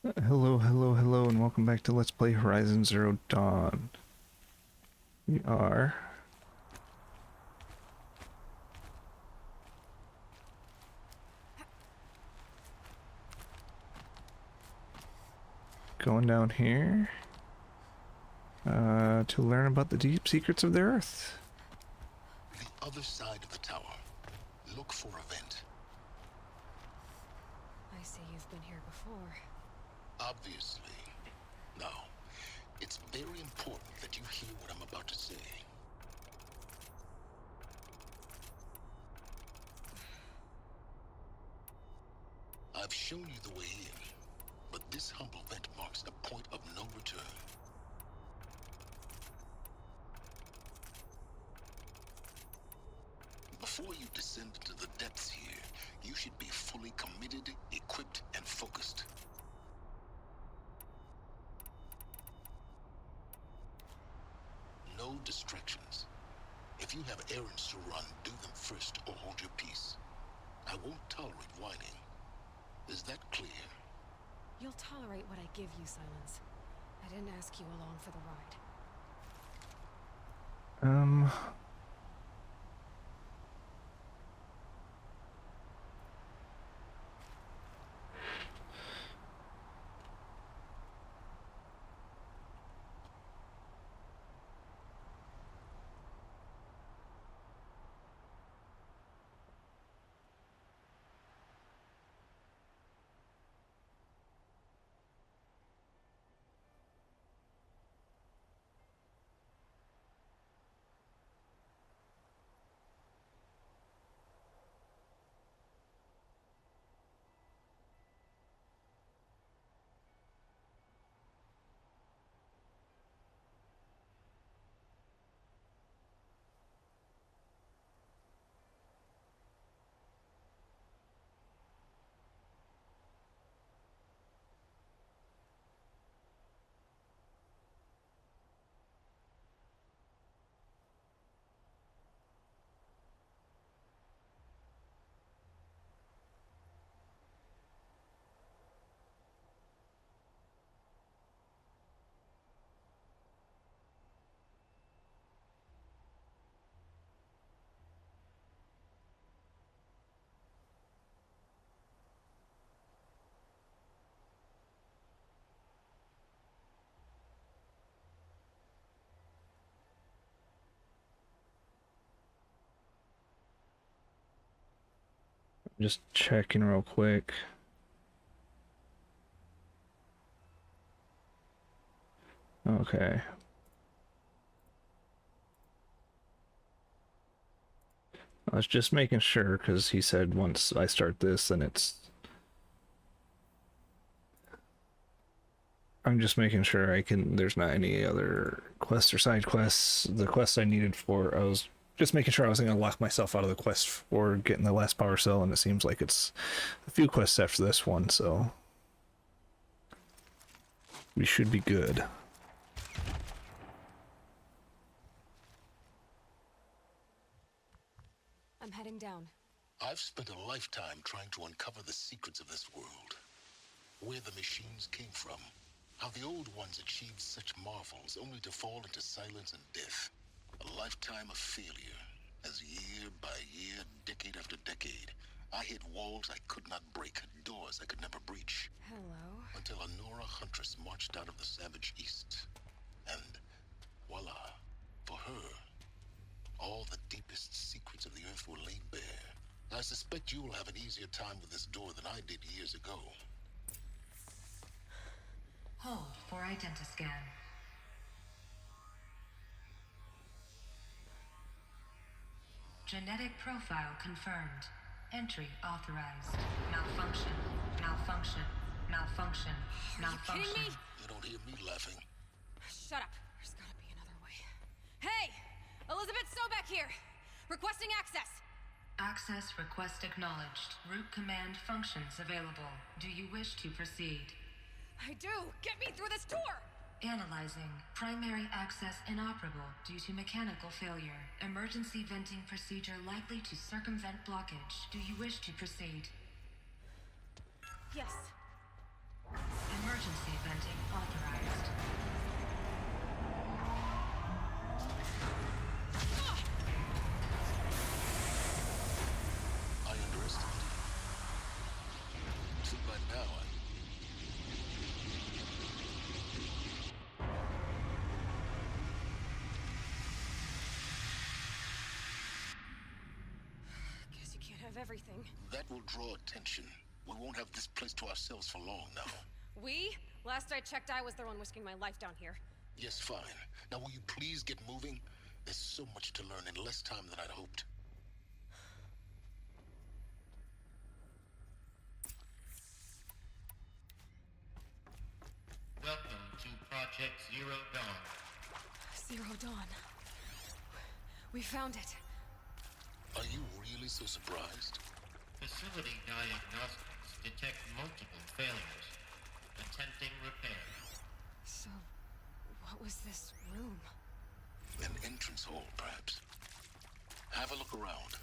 Hello, hello, hello, and welcome back to Let's Play Horizon Zero Dawn. We are going down here to learn about the deep secrets of the Earth. The other side of the tower. Look for a vent. I see you've been here before. Obviously. Now, it's very important that you hear what I'm about to say. I've shown you the way in, but this humble vent marks a point of no return. Before you descend into the depths here, you should be fully committed, equipped, and focused. No distractions. If you have errands to run, do them first or hold your peace. I won't tolerate whining. Is that clear? You'll tolerate what I give you, Silence. I didn't ask you along for the ride. Um, just checking real quick. Okay. I was just making sure because he said once I start this, then it's. I'm just making sure I can. There's not any other quests or side quests. The quest I needed for. I was just making sure I wasn't going to lock myself out of the quest for getting the last power cell, and it seems like it's a few quests after this one, so we should be good. I'm heading down. I've spent a lifetime trying to uncover the secrets of this world. Where the machines came from. How the old ones achieved such marvels only to fall into silence and death. A lifetime of failure. As year by year, decade after decade, I hit walls I could not break, doors I could never breach. Hello. Until a Nora huntress marched out of the savage east. And voila, for her, all the deepest secrets of the Earth were laid bare. I suspect you will have an easier time with this door than I did years ago. Hold for identiscan. Genetic profile confirmed. Entry authorized. Malfunction. Malfunction. Malfunction. Malfunction. Kidding me? You don't hear me laughing. Shut up. There's gotta be another way. Hey! Elizabeth Sobek here! Requesting access! Access request acknowledged. Root command functions available. Do you wish to proceed? I do! Get me through this door! Analyzing. Primary access inoperable due to mechanical failure. Emergency venting procedure likely to circumvent blockage. Do you wish to proceed? Yes. So by now, Guess you can't have everything. that will draw attention. We won't have this place to ourselves for long now. We? Last I checked, I was the one risking my life down here. Yes, fine. Now will you please get moving? There's so much to learn in less time than I'd hoped. Welcome to Project Zero Dawn. Zero Dawn. We found it. Are you really so surprised? Facility diagnostics detect multiple failures. Attempting repair. So, what was this room? An entrance hall, perhaps. Have a look around.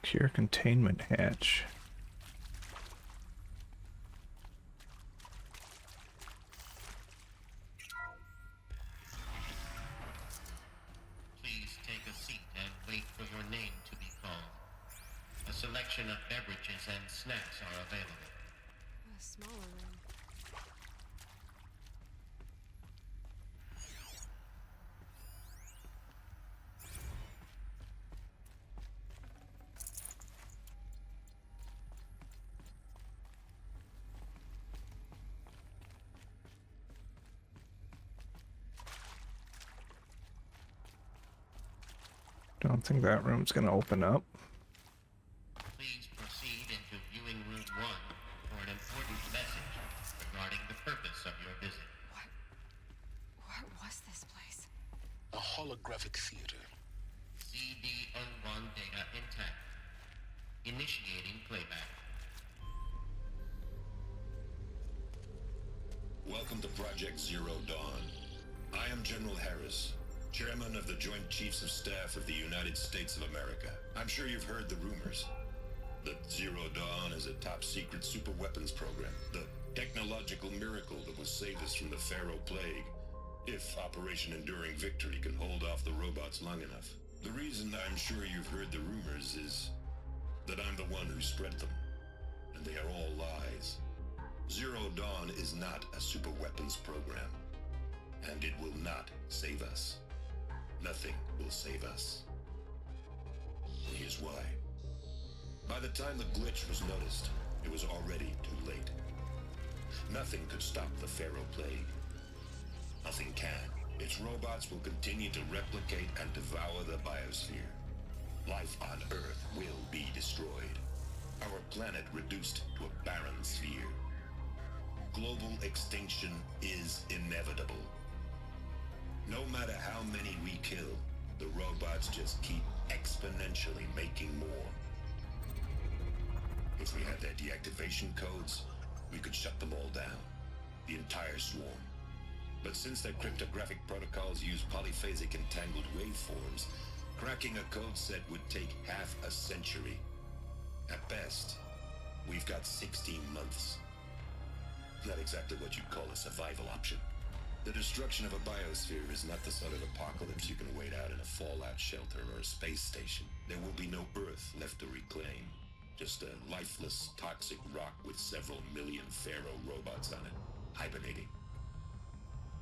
Secure containment hatch. Please take a seat and wait for your name to be called. A selection of beverages and snacks are available. A smaller room. Don't think that room's gonna open up. Please proceed into viewing room 1 for an important message regarding the purpose of your visit. What was this place? A holographic theater. CD01 data intact. Initiating playback. Welcome to Project Zero Dawn. I am General Harris, Chairman of the Joint Chiefs of Staff of the United States of America. I'm sure you've heard the rumors that Zero Dawn is a top-secret super-weapons program, the technological miracle that will save us from the Pharaoh Plague, if Operation Enduring Victory can hold off the robots long enough. The reason I'm sure you've heard the rumors is that I'm the one who spread them, and they are all lies. Zero Dawn is not a super-weapons program, and it will not save us. Nothing will save us. Here's why. By the time the glitch was noticed, it was already too late. Nothing could stop the Pharaoh Plague. Nothing can. Its robots will continue to replicate and devour the biosphere. Life on Earth will be destroyed. Our planet reduced to a barren sphere. Global extinction is inevitable. No matter how many we kill, the robots just keep exponentially making more. If we had their deactivation codes, we could shut them all down. The entire swarm. But since their cryptographic protocols use polyphasic entangled waveforms, cracking a code set would take half a century. At best, we've got 16 months. Not exactly what you'd call a survival option. The destruction of a biosphere is not the sort of apocalypse you can wait out in a fallout shelter or a space station. There will be no Earth left to reclaim. Just a lifeless, toxic rock with several million Pharaoh robots on it, hibernating,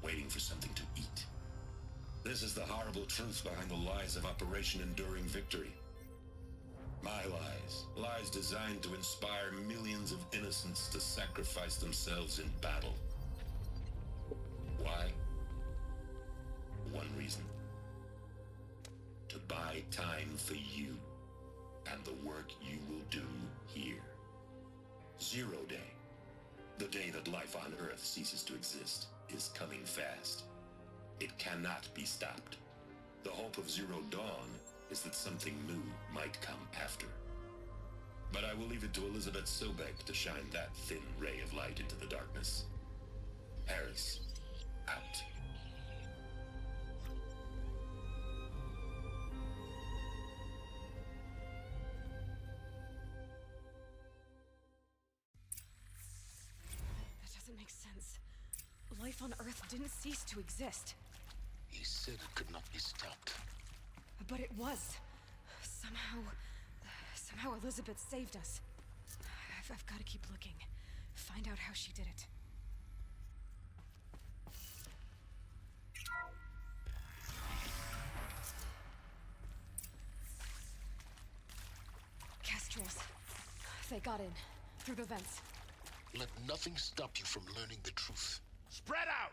waiting for something to eat. This is the horrible truth behind the lies of Operation Enduring Victory. My lies. Lies designed to inspire millions of innocents to sacrifice themselves in battle. Why? One reason. To buy time for you and the work you will do here. Zero Day, the day that life on Earth ceases to exist, is coming fast. It cannot be stopped. The hope of Zero Dawn is that something new might come after. But I will leave it to Elizabeth Sobek to shine that thin ray of light into the darkness. Harris, out. That doesn't make sense. Life on Earth didn't cease to exist. He said it could not be stopped. But it was. Somehow Elizabeth saved us. I've got to keep looking. Find out how she did it. Kestrels. They got in. Through the vents. Let nothing stop you from learning the truth. Spread out!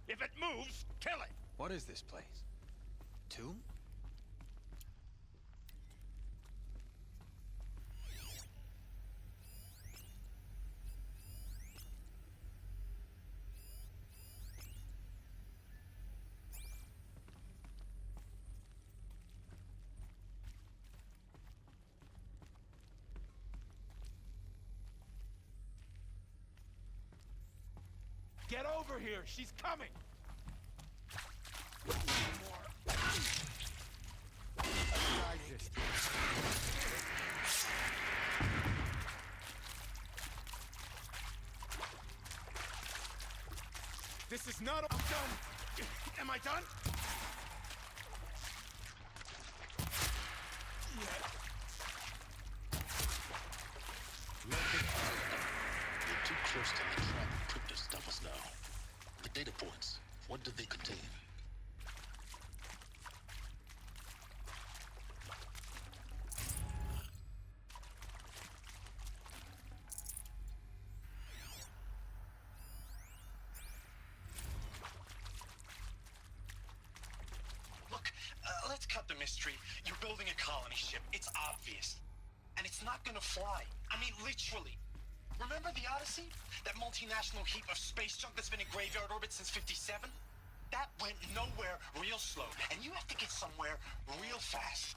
If it moves, kill it! What is this place? Tomb? Get over here! She's coming! This is not all done! Am I done? You're too close to the trap crypto stuff us now. The data points, what do they contain? Look, let's cut the mystery. You're building a colony ship. It's obvious. And it's not gonna fly. I mean, literally. Remember the Odyssey? That multinational heap of space junk that's been in graveyard orbit since 57? That went nowhere real slow. And you have to get somewhere real fast.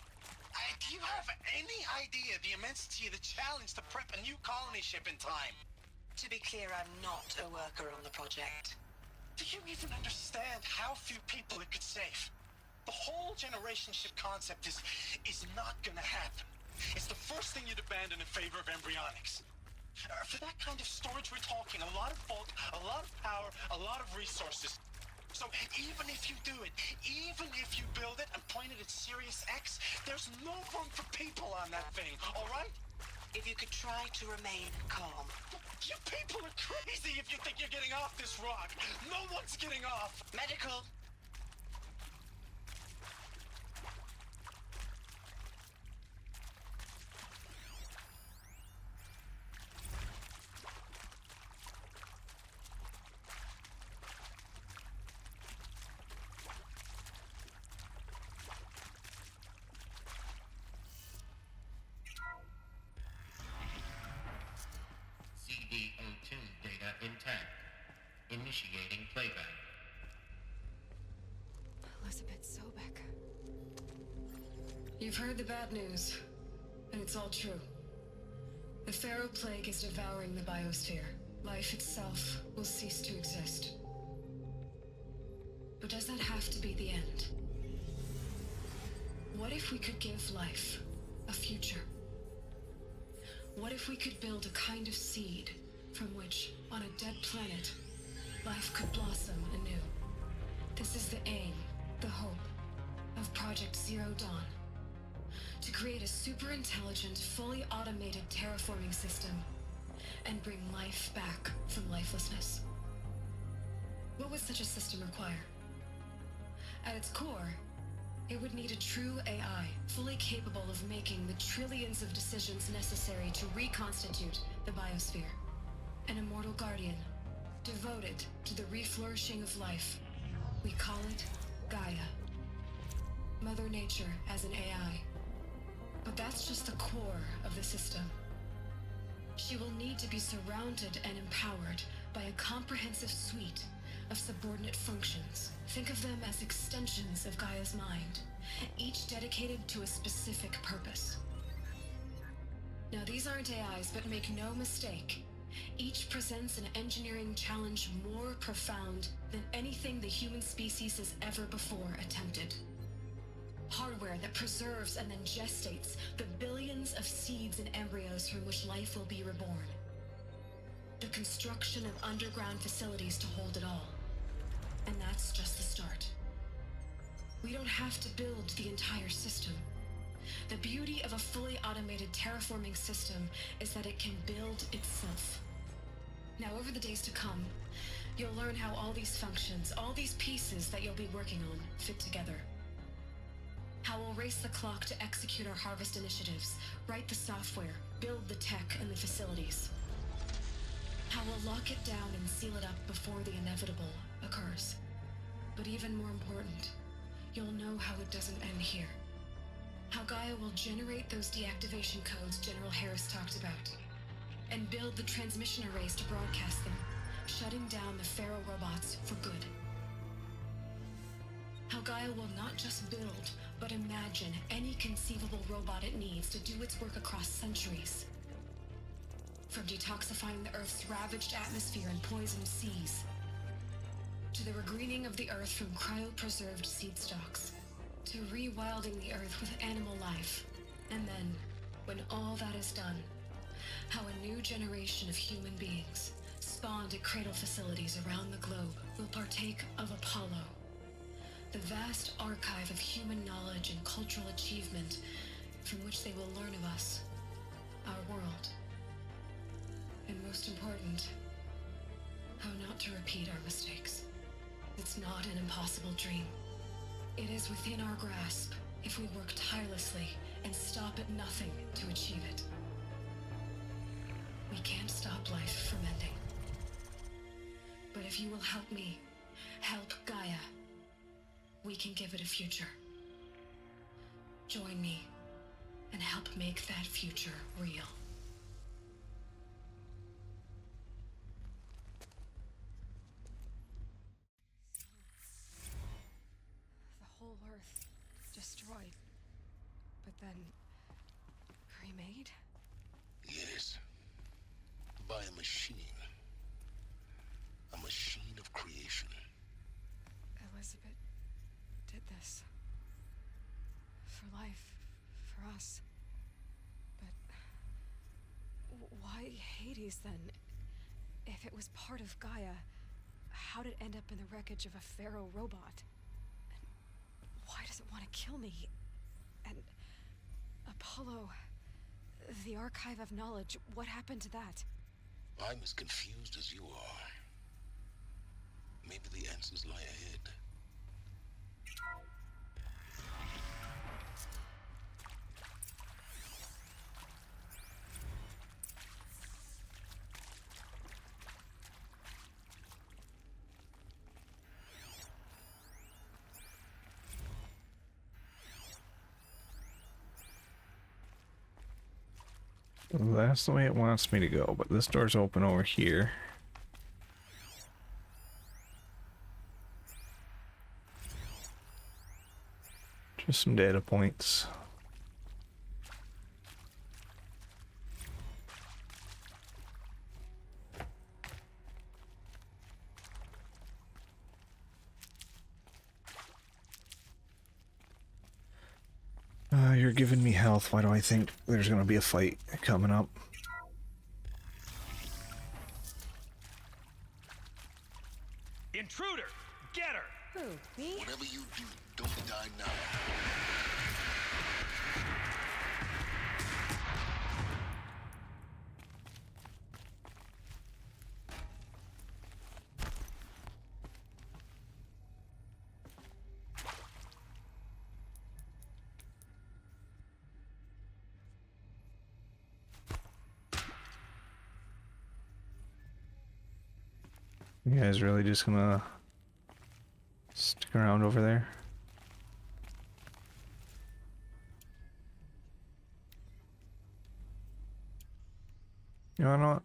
Do you have any idea the immensity of the challenge to prep a new colony ship in time? To be clear, I'm not a worker on the project. Do you even understand how few people it could save? The whole generation ship concept is not gonna happen. It's the first thing you'd abandon in favor of embryonics. For that kind of storage, we're talking a lot of bulk, a lot of power, a lot of resources. So even if you do it, even if you build it and point it at Sirius X, there's no room for people on that thing, all right? If you could try to remain calm. You people are crazy if you think you're getting off this rock. No one's getting off. Medical. CD02 data intact. Initiating playback. Elizabeth Sobek. You've heard the bad news, and it's all true. The Pharaoh Plague is devouring the biosphere. Life itself will cease to exist. But does that have to be the end? What if we could give life a future? What if we could build a kind of seed from which, on a dead planet, life could blossom anew? This is the aim, the hope, of Project Zero Dawn. To create a super-intelligent, fully automated terraforming system and bring life back from lifelessness. What would such a system require? At its core, it would need a true AI, fully capable of making the trillions of decisions necessary to reconstitute the biosphere. An immortal guardian, devoted to the reflourishing of life. We call it Gaia. Mother Nature as an AI. But that's just the core of the system. She will need to be surrounded and empowered by a comprehensive suite of subordinate functions. Think of them as extensions of Gaia's mind, each dedicated to a specific purpose. Now, these aren't AIs, but make no mistake, each presents an engineering challenge more profound than anything the human species has ever before attempted. Hardware that preserves and then gestates the billions of seeds and embryos from which life will be reborn. The construction of underground facilities to hold it all. And that's just the start. We don't have to build the entire system. The beauty of a fully automated terraforming system is that it can build itself. Now, over the days to come, you'll learn how all these functions, all these pieces that you'll be working on, fit together. How we'll race the clock to execute our harvest initiatives, write the software, build the tech and the facilities. How we'll lock it down and seal it up before the inevitable occurs. But even more important, you'll know how it doesn't end here. How Gaia will generate those deactivation codes General Harris talked about, and build the transmission arrays to broadcast them, shutting down the Pharaoh robots for good. How Gaia will not just build, but imagine any conceivable robot it needs to do its work across centuries. From detoxifying the Earth's ravaged atmosphere and poisoned seas, to the regreening of the Earth from cryopreserved seed stocks, to rewilding the Earth with animal life. And then, when all that is done, how a new generation of human beings, spawned at cradle facilities around the globe, will partake of Apollo, the vast archive of human knowledge and cultural achievement from which they will learn of us, our world. And most important, how not to repeat our mistakes. It's not an impossible dream. It is within our grasp if we work tirelessly and stop at nothing to achieve it. We can't stop life from ending. But if you will help me, help Gaia, we can give it a future. Join me and help make that future real. The whole Earth destroyed, but then remade? Yes. By a machine. A machine of creation. Elizabeth did this. For life. For us. But why Hades then? If it was part of Gaia, how did it end up in the wreckage of a Pharaoh robot? And why does it want to kill me? And Apollo, the Archive of Knowledge, what happened to that? I'm as confused as you are. Maybe the answers lie ahead. That's the way it wants me to go, but this door's open over here. Just some data points. You're giving me health. Why do I think there's gonna be a fight coming up? Intruder! Get her! Who, me? Whatever you do, don't die now. You guys really just gonna stick around over there? You know what?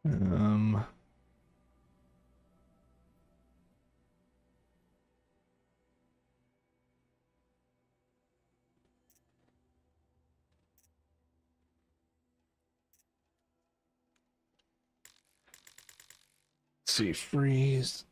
Um. See, freeze.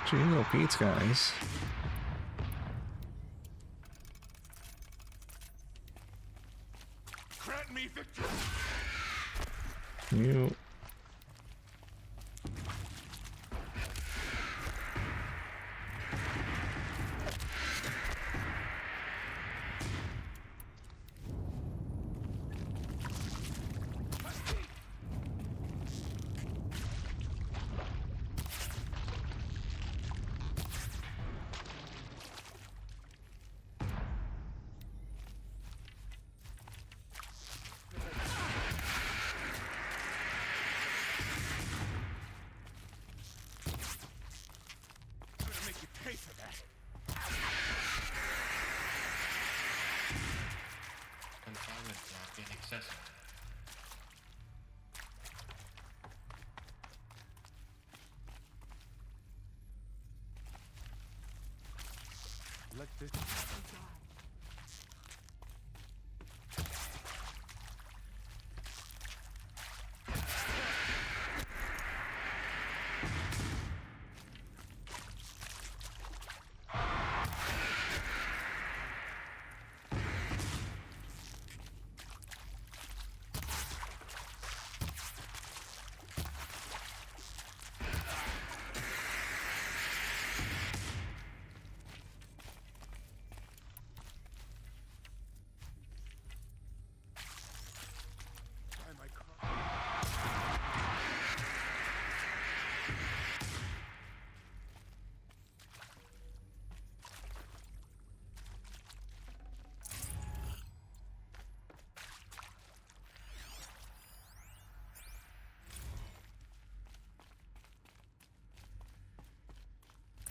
Gee, little Pete's guys. Grant me victory. You. Pay for that. Confinement block inaccessible. Let this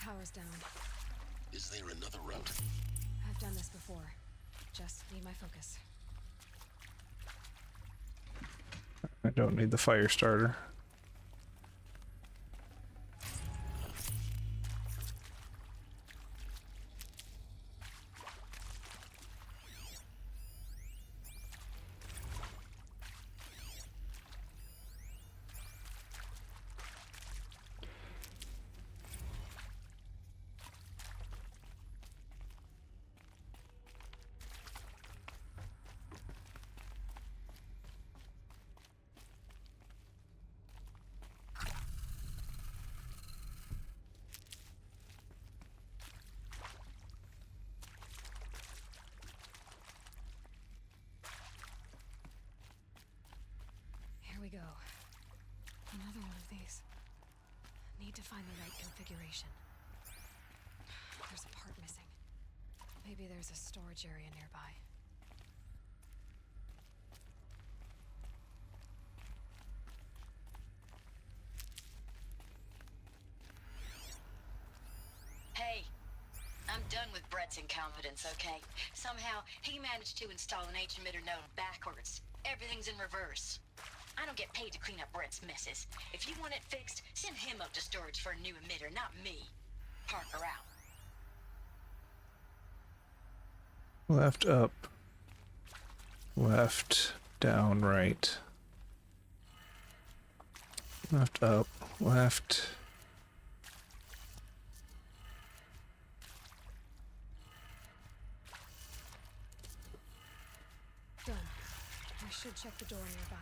Power's down. Is there another route? I've done this before. Just need my focus. I don't need the fire starter. Here we go. Another one of these. Need to find the right configuration. There's a part missing. Maybe there's a storage area nearby. Hey, I'm done with Brett's incompetence, okay? Somehow, he managed to install an H-emitter node backwards. Everything's in reverse. I don't get paid to clean up Brett's messes. If you want it fixed, send him up to storage for a new emitter, not me. Parker out. Left, up. Left, down, right. Left, up, left. Done. I should check the door nearby.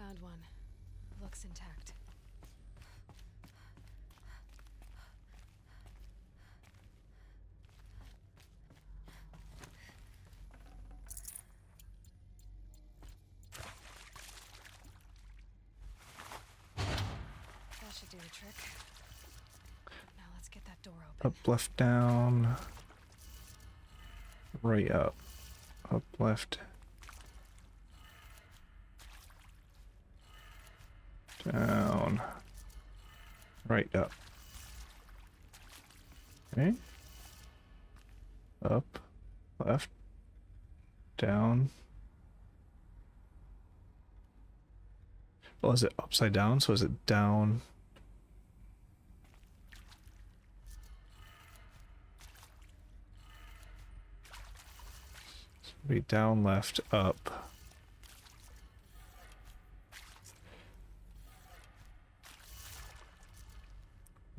Found one. Looks intact. That should do the trick. Now let's get that door open. Up, left, down. Right, up. Up, left. Down. Right, up. Okay. Up, left, down. Well, is it upside down? So is it down? So it'd be down, left, up.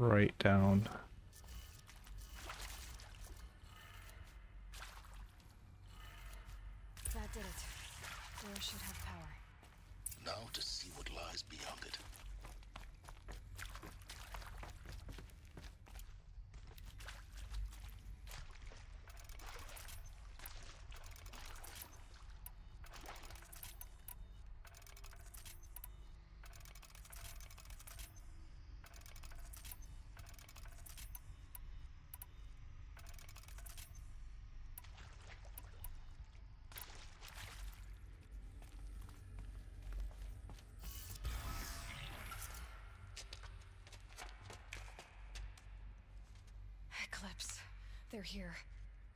Right, down. That did it. Door should have power. Now to see what lies beyond it. Eclipse. They're here.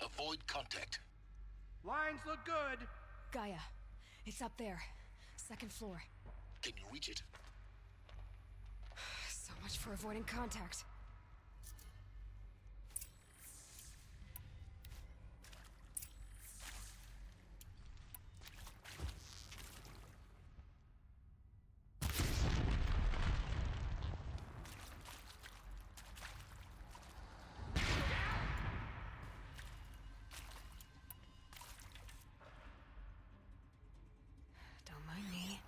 Avoid contact. Lines look good. Gaia. It's up there. Second floor. Can you reach it? So much for avoiding contact. Don't mind me.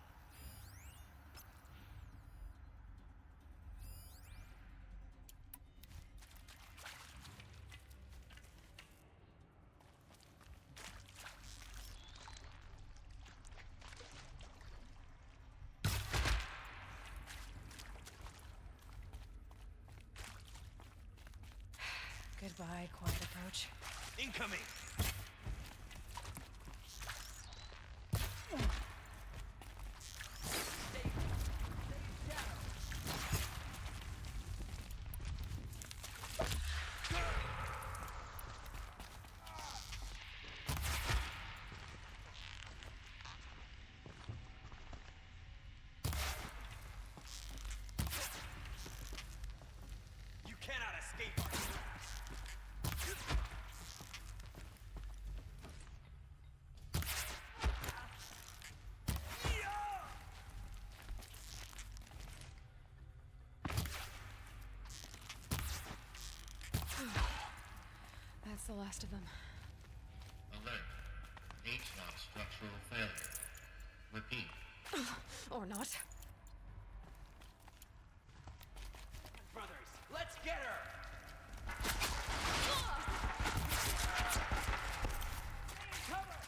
Goodbye, quiet approach. Incoming. You cannot escape us. That's the last of them. Alert. H-lock structural failure. Repeat. Or not. Brothers, let's get her. Cover.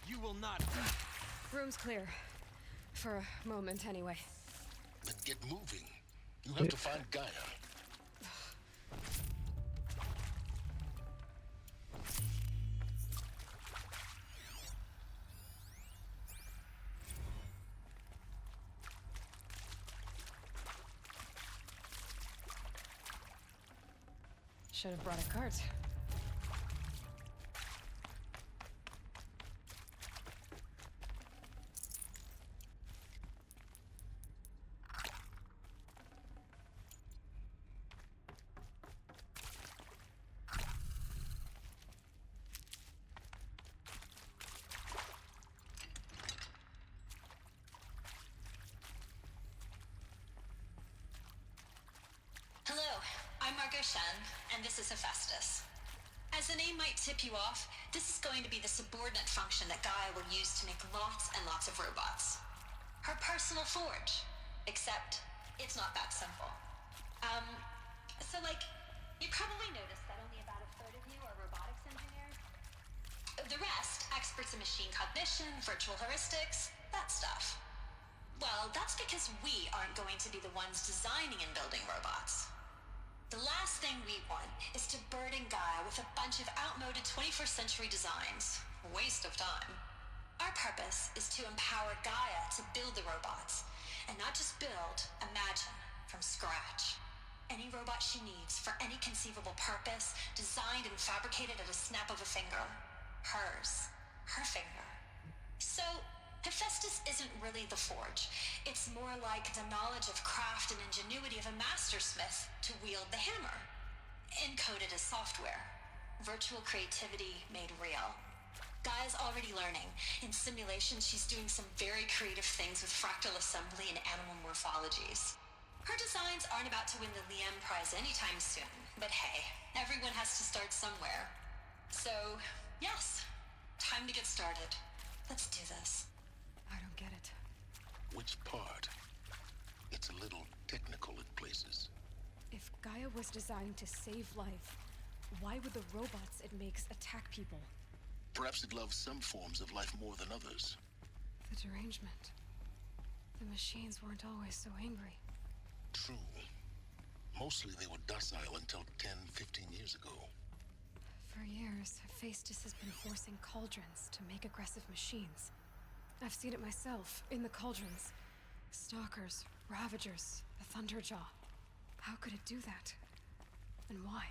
You will not. Room's clear. For a moment, anyway. Then get moving. You have to find Gaia. Should have brought a cart. Shen, and this is Hephaestus. As the name might tip you off, this is going to be the subordinate function that Gaia will use to make lots and lots of robots. Her personal forge. Except, it's not that simple. So you probably noticed that only about a third of you are robotics engineers. The rest, experts in machine cognition, virtual heuristics, that stuff. Well, that's because we aren't going to be the ones designing and building robots. The last thing we want is to burden Gaia with a bunch of outmoded 21st century designs. Waste of time. Our purpose is to empower Gaia to build the robots, and not just build, imagine, from scratch. Any robot she needs for any conceivable purpose, designed and fabricated at a snap of a finger. Hers. Her finger. So, Hephaestus isn't really the forge. It's more like the knowledge of craft and ingenuity of a mastersmith to wield the hammer. Encoded as software. Virtual creativity made real. Gaia's already learning. In simulations, she's doing some very creative things with fractal assembly and animal morphologies. Her designs aren't about to win the Liam Prize anytime soon, but hey, everyone has to start somewhere. So, yes, time to get started. Let's do this. I don't get it. Which part? It's a little technical in places. If Gaia was designed to save life, why would the robots it makes attack people? Perhaps it loves some forms of life more than others. The derangement. The machines weren't always so angry. True. Mostly they were docile until 10, 15 years ago. For years, Hephaestus has been forcing cauldrons to make aggressive machines. I've seen it myself, in the cauldrons. Stalkers, Ravagers, the Thunderjaw. How could it do that? And why?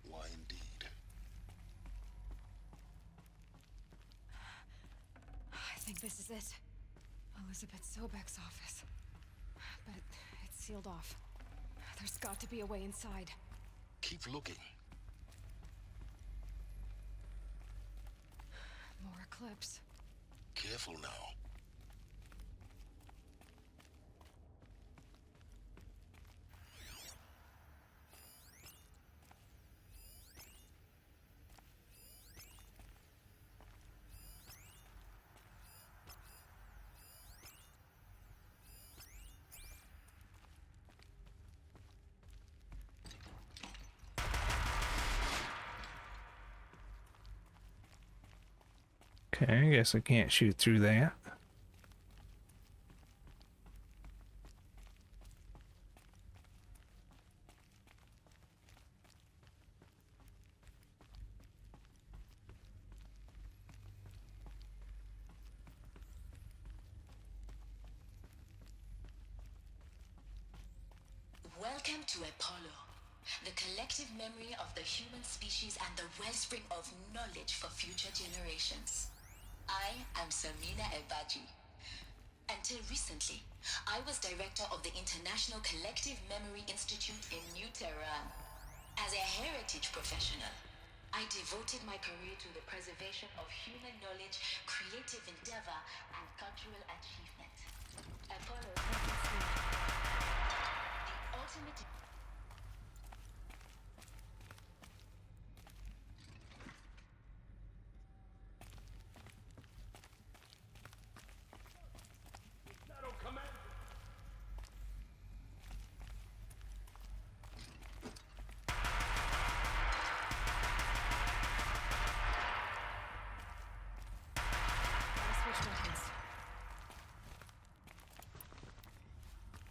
Why indeed? I think this is it. Elizabeth Sobek's office. But it's sealed off. There's got to be a way inside. Keep looking. More eclipse. Careful now. Okay, I guess I can't shoot through that. Welcome to Apollo, the collective memory of the human species and the wellspring of knowledge for future generations. I am Samina Ebaji. Until recently, I was director of the International Collective Memory Institute in New Tehran. As a heritage professional, I devoted my career to the preservation of human knowledge, creative endeavor, and cultural achievement. Apollo the ultimate.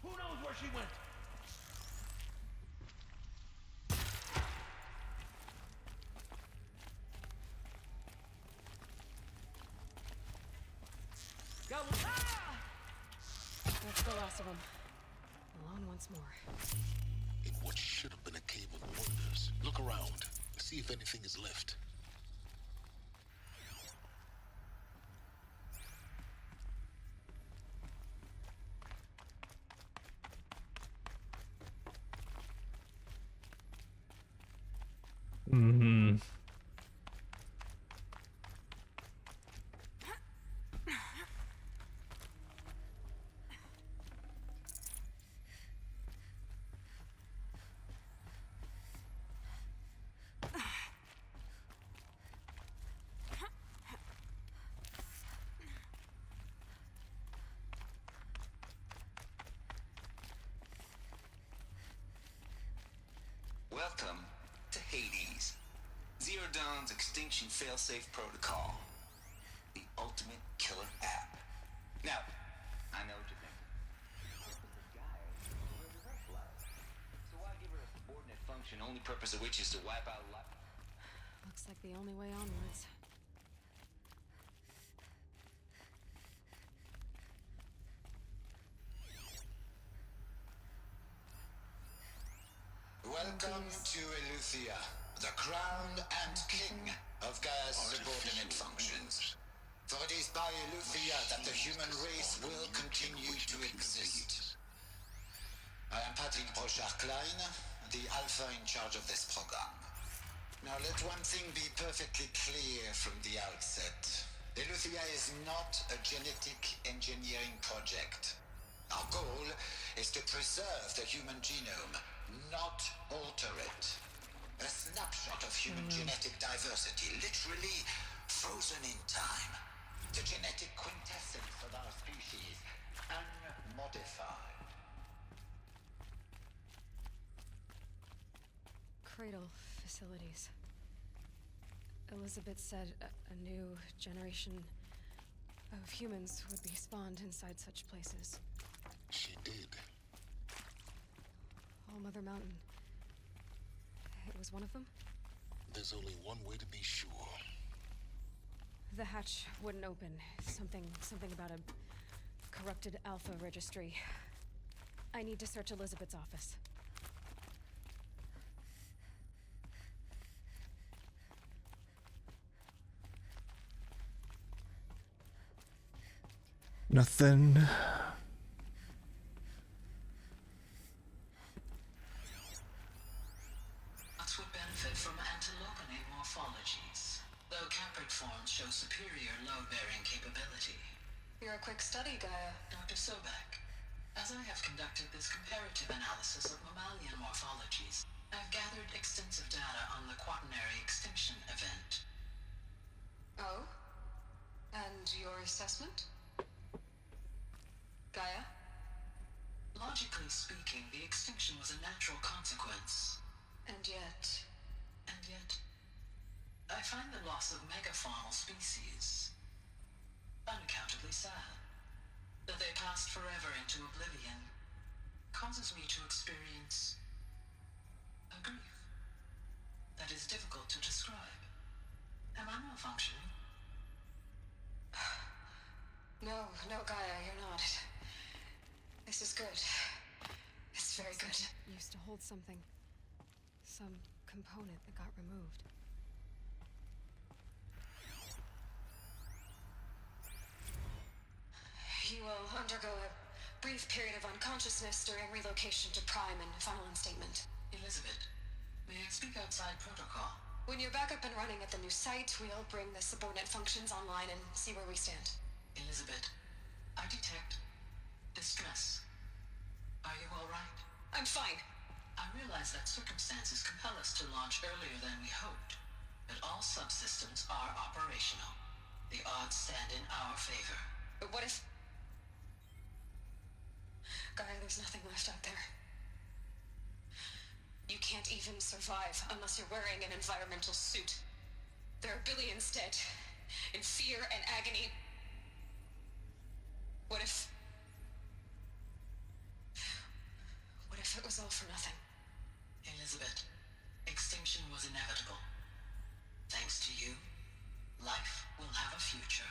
Who knows where she went? That's the last of them. Alone once more. In what should have been a cave of wonders. Look around. See if anything is left. Mm-hmm. Welcome to Hades. Zero Dawn's Extinction Failsafe Protocol. The ultimate killer app. Now, I know what you think. So why give her a subordinate function, only purpose of which is to wipe out life? Looks like the only way onwards. Welcome to Eleuthia, the crown and king of Gaia's subordinate functions. For it is by Eleuthia that the human race will continue to exist. I am Patrick Brochard-Klein, the Alpha in charge of this program. Now let one thing be perfectly clear from the outset. Eleuthia is not a genetic engineering project. Our goal is to preserve the human genome, not alter it. A snapshot of human genetic diversity, literally frozen in time. The genetic quintessence of our species, unmodified. Cradle facilities. Elizabeth said a new generation of humans would be spawned inside such places. She did. All Mother Mountain. It was one of them? There's only one way to be sure. The hatch wouldn't open. Something about a corrupted Alpha registry. I need to search Elizabeth's office. Nothing. Would benefit from antilopenate morphologies, though caprid forms show superior load-bearing capability. You're a quick study, Gaia. Dr. Sobek, as I have conducted this comparative analysis of mammalian morphologies, I've gathered extensive data on the Quaternary extinction event. Oh? And your assessment? Gaia? Logically speaking, the extinction was a natural consequence. And yet, I find the loss of megafaunal species unaccountably sad. That they passed forever into oblivion causes me to experience a grief that is difficult to describe. Am I malfunctioning? No, Gaia, you're not. This is good. It's very good. Used to hold something. Some component that got removed. You will undergo a brief period of unconsciousness during relocation to Prime and final instatement. Elizabeth, may I speak outside protocol? When you're back up and running at the new site, we'll bring the subordinate functions online and see where we stand. Elizabeth, I detect distress. Are you all right? I'm fine. I realize that circumstances compel us to launch earlier than we hoped, but all subsystems are operational. The odds stand in our favor. But what if... Gaia, there's nothing left out there. You can't even survive unless you're wearing an environmental suit. There are billions dead, in fear and agony. What if it was all for nothing? Elizabeth, extinction was inevitable. Thanks to you, life will have a future.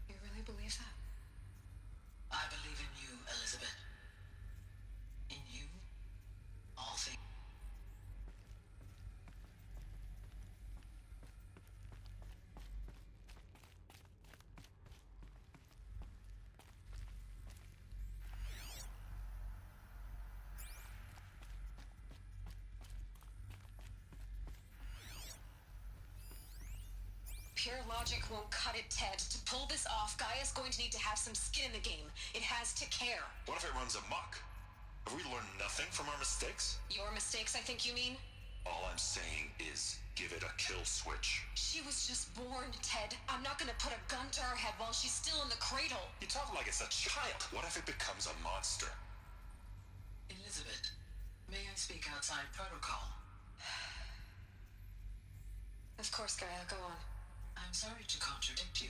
You really believe that? I believe in you, Elizabeth. In you, all things. Pure logic won't cut it, Ted. To pull this off, Gaia's going to need to have some skin in the game. It has to care. What if it runs amok? Have we learned nothing from our mistakes? Your mistakes, I think you mean? All I'm saying is give it a kill switch. She was just born, Ted. I'm not gonna put a gun to her head while she's still in the cradle. You talk like it's a child. What if it becomes a monster? Elizabeth, may I speak outside protocol. Of course, Gaia, go on. I'm sorry to contradict you,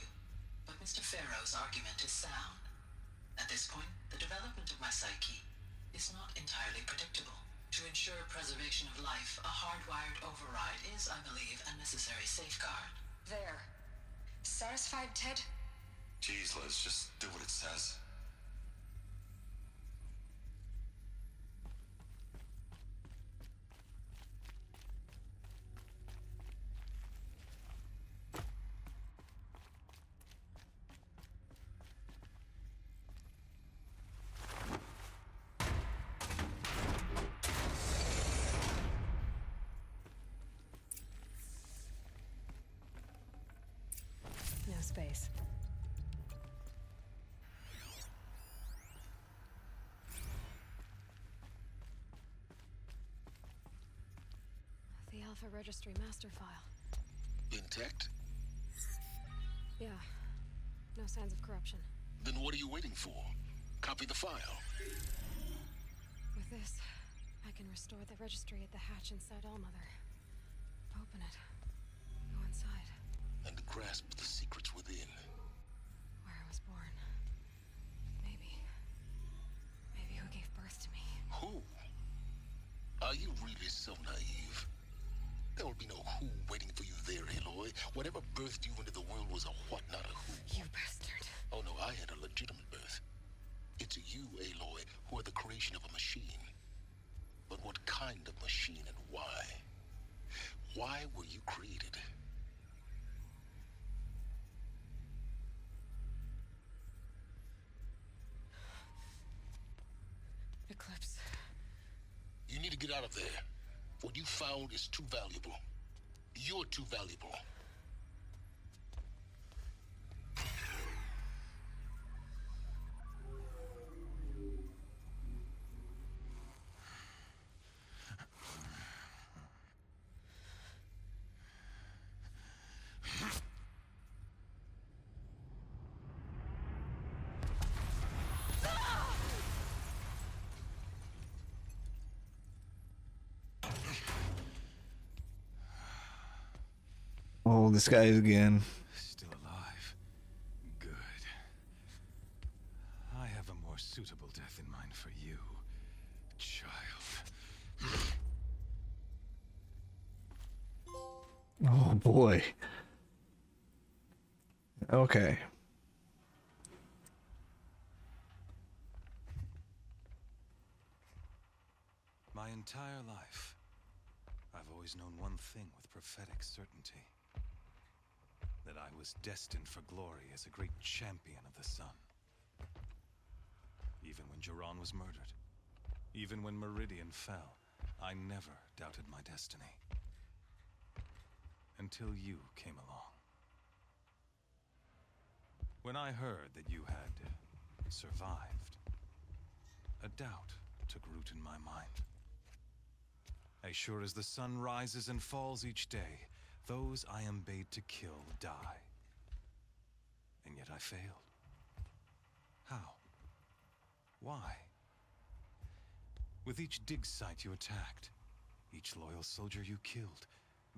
but Mr. Pharaoh's argument is sound. At this point, the development of my psyche is not entirely predictable. To ensure preservation of life, a hardwired override is, I believe, a necessary safeguard. There. Satisfied, Ted? Geez, Liz, just do what it says. No space. The Alpha Registry master file. Intact? Yeah. No signs of corruption. Then what are you waiting for? Copy the file. With this, I can restore the registry at the hatch inside Allmother. Open it. Go inside. And grasp the secrets within. Where I was born. Maybe who gave birth to me. Who? Are you really so naive? There will be no who waiting for you there, Aloy. Whatever birthed you into the world was a what, not a who. You bastard. Oh no, I had a legitimate birth. It's you, Aloy, who are the creation of a machine. But what kind of machine and why? Why were you created? Eclipse. You need to get out of there. What you found is too valuable. You're too valuable. Oh, this guy again. Still alive. Good. I have a more suitable death in mind for you, child. Oh boy. Okay. My entire life, I've always known one thing with prophetic certainty. That I was destined for glory as a great champion of the sun. Even when Jiran was murdered, even when Meridian fell, I never doubted my destiny. Until you came along. When I heard that you had survived, a doubt took root in my mind. As sure as the sun rises and falls each day, those I am bade to kill die. And yet I failed. How? Why? With each dig site you attacked, each loyal soldier you killed,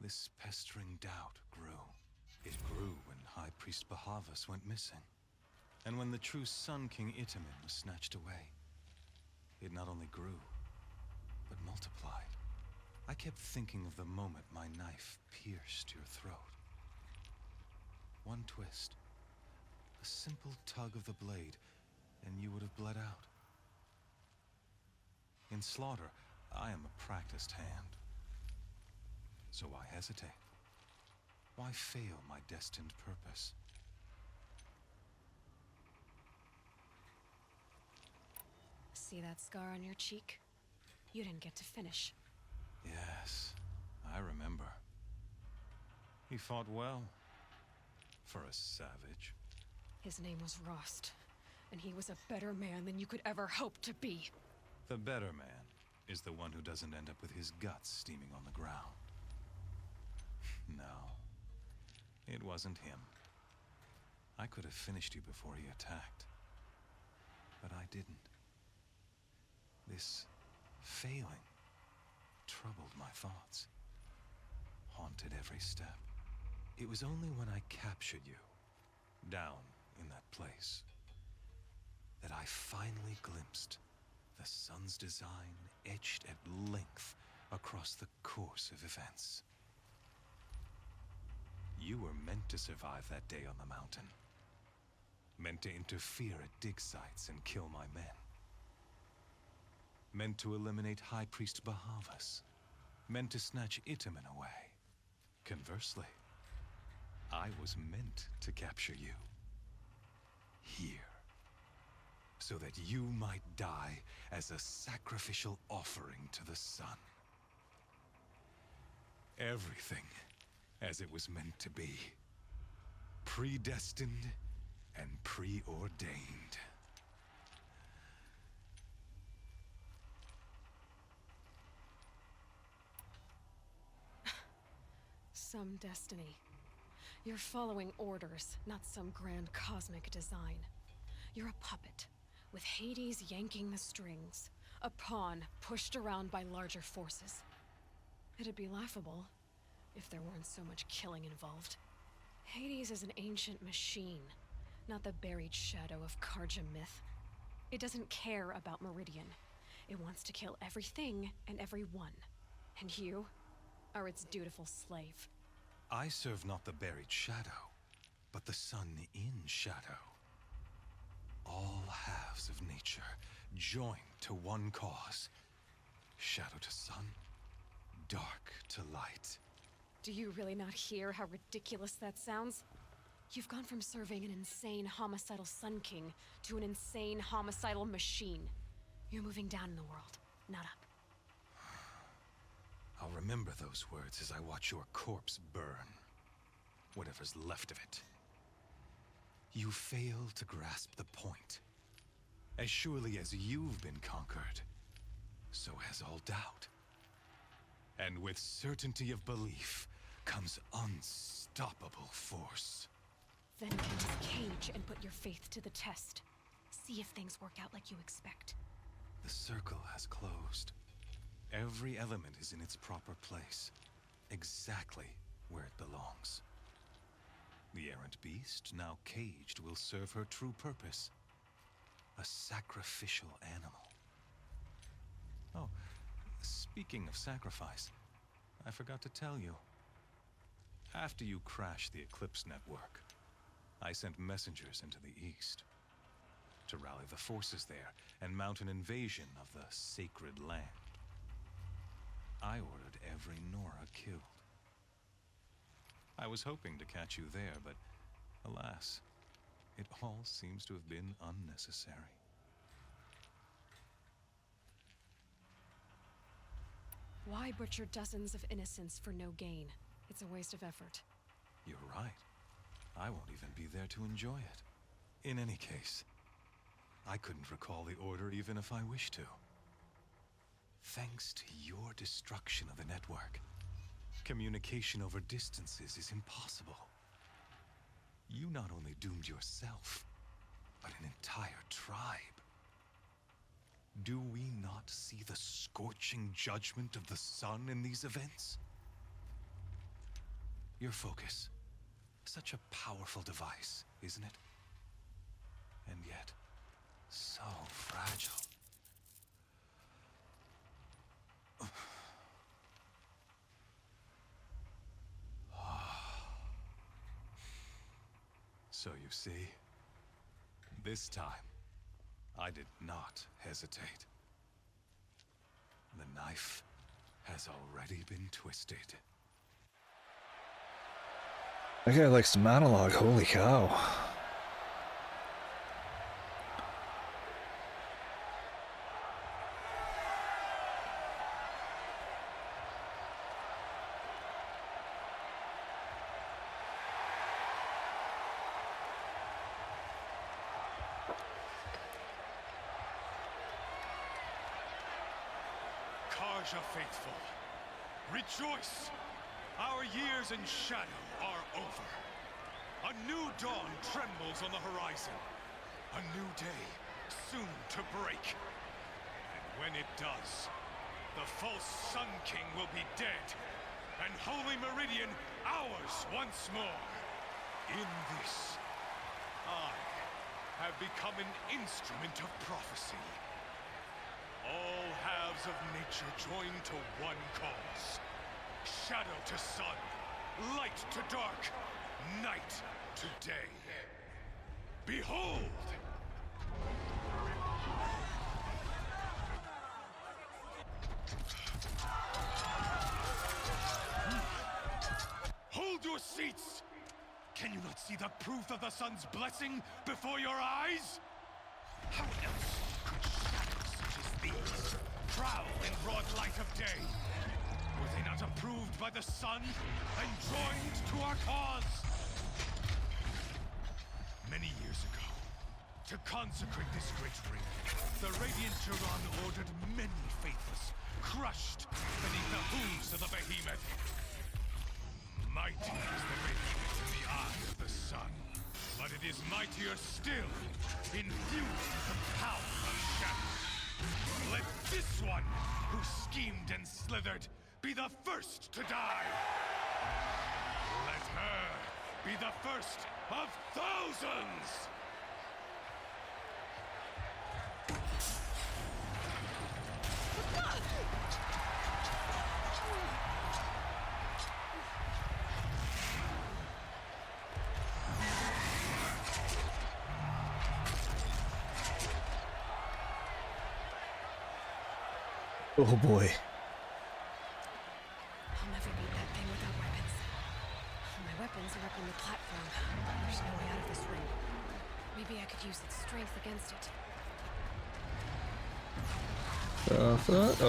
this pestering doubt grew. It grew when High Priest Bahavas went missing. And when the true Sun King Itamen was snatched away. It not only grew, but multiplied. I kept thinking of the moment my knife pierced your throat. One twist, a simple tug of the blade, and you would have bled out. In slaughter, I am a practiced hand. So why hesitate? Why fail my destined purpose? See that scar on your cheek? You didn't get to finish. Yes, I remember. He fought well. For a savage. His name was Rost, and he was a better man than you could ever hope to be. The better man is the one who doesn't end up with his guts steaming on the ground. No, it wasn't him. I could have finished you before he attacked. But I didn't. This failing troubled my thoughts, haunted every step. It was only when I captured you, down in that place, that I finally glimpsed the sun's design etched at length across the course of events. You were meant to survive that day on the mountain. Meant to interfere at dig sites and kill my men. Meant to eliminate High Priest Bahavas. Meant to snatch Itamen away. Conversely, I was meant to capture you. Here. So that you might die as a sacrificial offering to the sun. Everything as it was meant to be. Predestined and preordained. Some destiny. You're following orders, not some grand cosmic design. You're a puppet, with Hades yanking the strings. A pawn pushed around by larger forces. It'd be laughable if there weren't so much killing involved. Hades is an ancient machine, not the buried shadow of Karja myth. It doesn't care about Meridian. It wants to kill everything and everyone. And you are its dutiful slave. I serve not the buried shadow, but the sun in shadow. All halves of nature joined to one cause. Shadow to sun, dark to light. Do you really not hear how ridiculous that sounds? You've gone from serving an insane homicidal Sun King to an insane homicidal machine. You're moving down in the world, not up. I'll remember those words as I watch your corpse burn. Whatever's left of it. You fail to grasp the point. As surely as you've been conquered, so has all doubt. And with certainty of belief comes unstoppable force. Then get this cage and put your faith to the test. See if things work out like you expect. The circle has closed. Every element is in its proper place, exactly where it belongs. The errant beast, now caged, will serve her true purpose. A sacrificial animal. Oh, speaking of sacrifice, I forgot to tell you. After you crashed the Eclipse network, I sent messengers into the east to rally the forces there and mount an invasion of the sacred land. I ordered every Nora killed. I was hoping to catch you there, but alas, it all seems to have been unnecessary. Why butcher dozens of innocents for no gain? It's a waste of effort. You're right. I won't even be there to enjoy it. In any case, I couldn't recall the order even if I wished to. Thanks to your destruction of the network, communication over distances is impossible. You not only doomed yourself, but an entire tribe. Do we not see the scorching judgment of the sun in these events? Your focus, such a powerful device, isn't it? And yet, so fragile. So you see, this time, I did not hesitate. The knife has already been twisted. That guy likes to monologue, holy cow. Karja faithful, rejoice! Our years in shadow are over. A new dawn trembles on the horizon. A new day soon to break. And when it does, The false Sun King will be dead, and Holy Meridian ours once more. In this, I have become an instrument of prophecy. All halves of nature join to one cause. Shadow to sun, light to dark, night to day. Behold! Hold your seats! Can you not see the proof of the sun's blessing before your eyes? How else could shadows such as these prowl in broad light of day? Were they not approved by the sun and joined to our cause? Many years ago, to consecrate this great ring, the Radiant Turan ordered many faithless, crushed beneath the hooves of the behemoth. Mighty is the behemoth in the eye of the sun, but it is mightier still, infused with the power of shadow. Let this one, who schemed and slithered, be the first to die. Let her be the first of thousands! Oh boy. I'll never beat that thing without weapons. My weapons are up on the platform. There's no way out of this ring. Maybe I could use its strength against it. Oh. That pillar's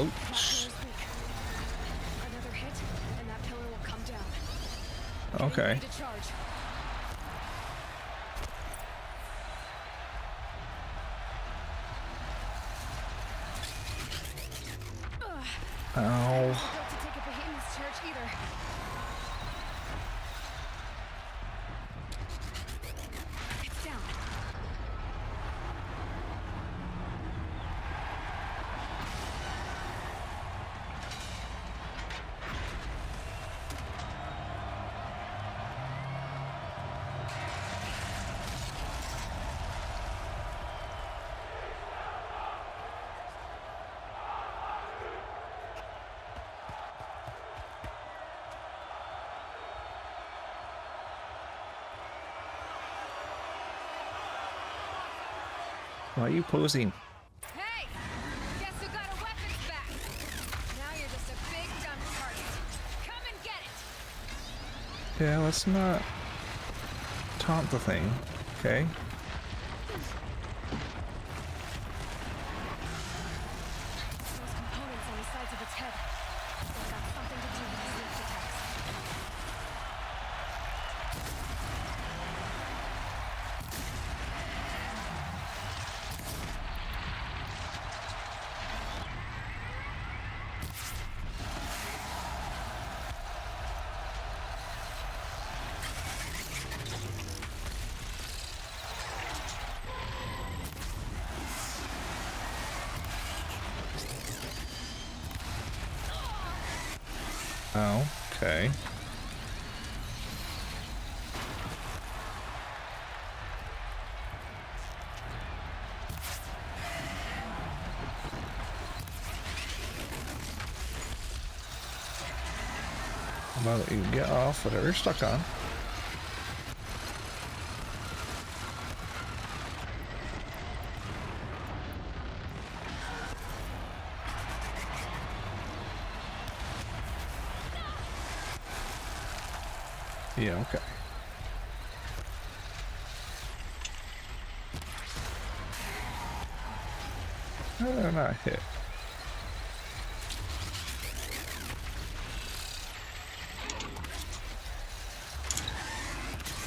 weak. Another hit, and that pillar will come down. Okay. Getting ready to charge. Ow. Not to take a behemoth's charge either. It's down. Why are you posing? Hey! Guess who got a weapons back? Now you're just a big dumb target. Come and get it! Yeah, let's not taunt the thing, okay? Those components on the sides of its head. They've got something to do with these lift attacks. Oh, okay. I'm gonna let you get off whatever you're stuck on. Yeah, okay. How did I not hit?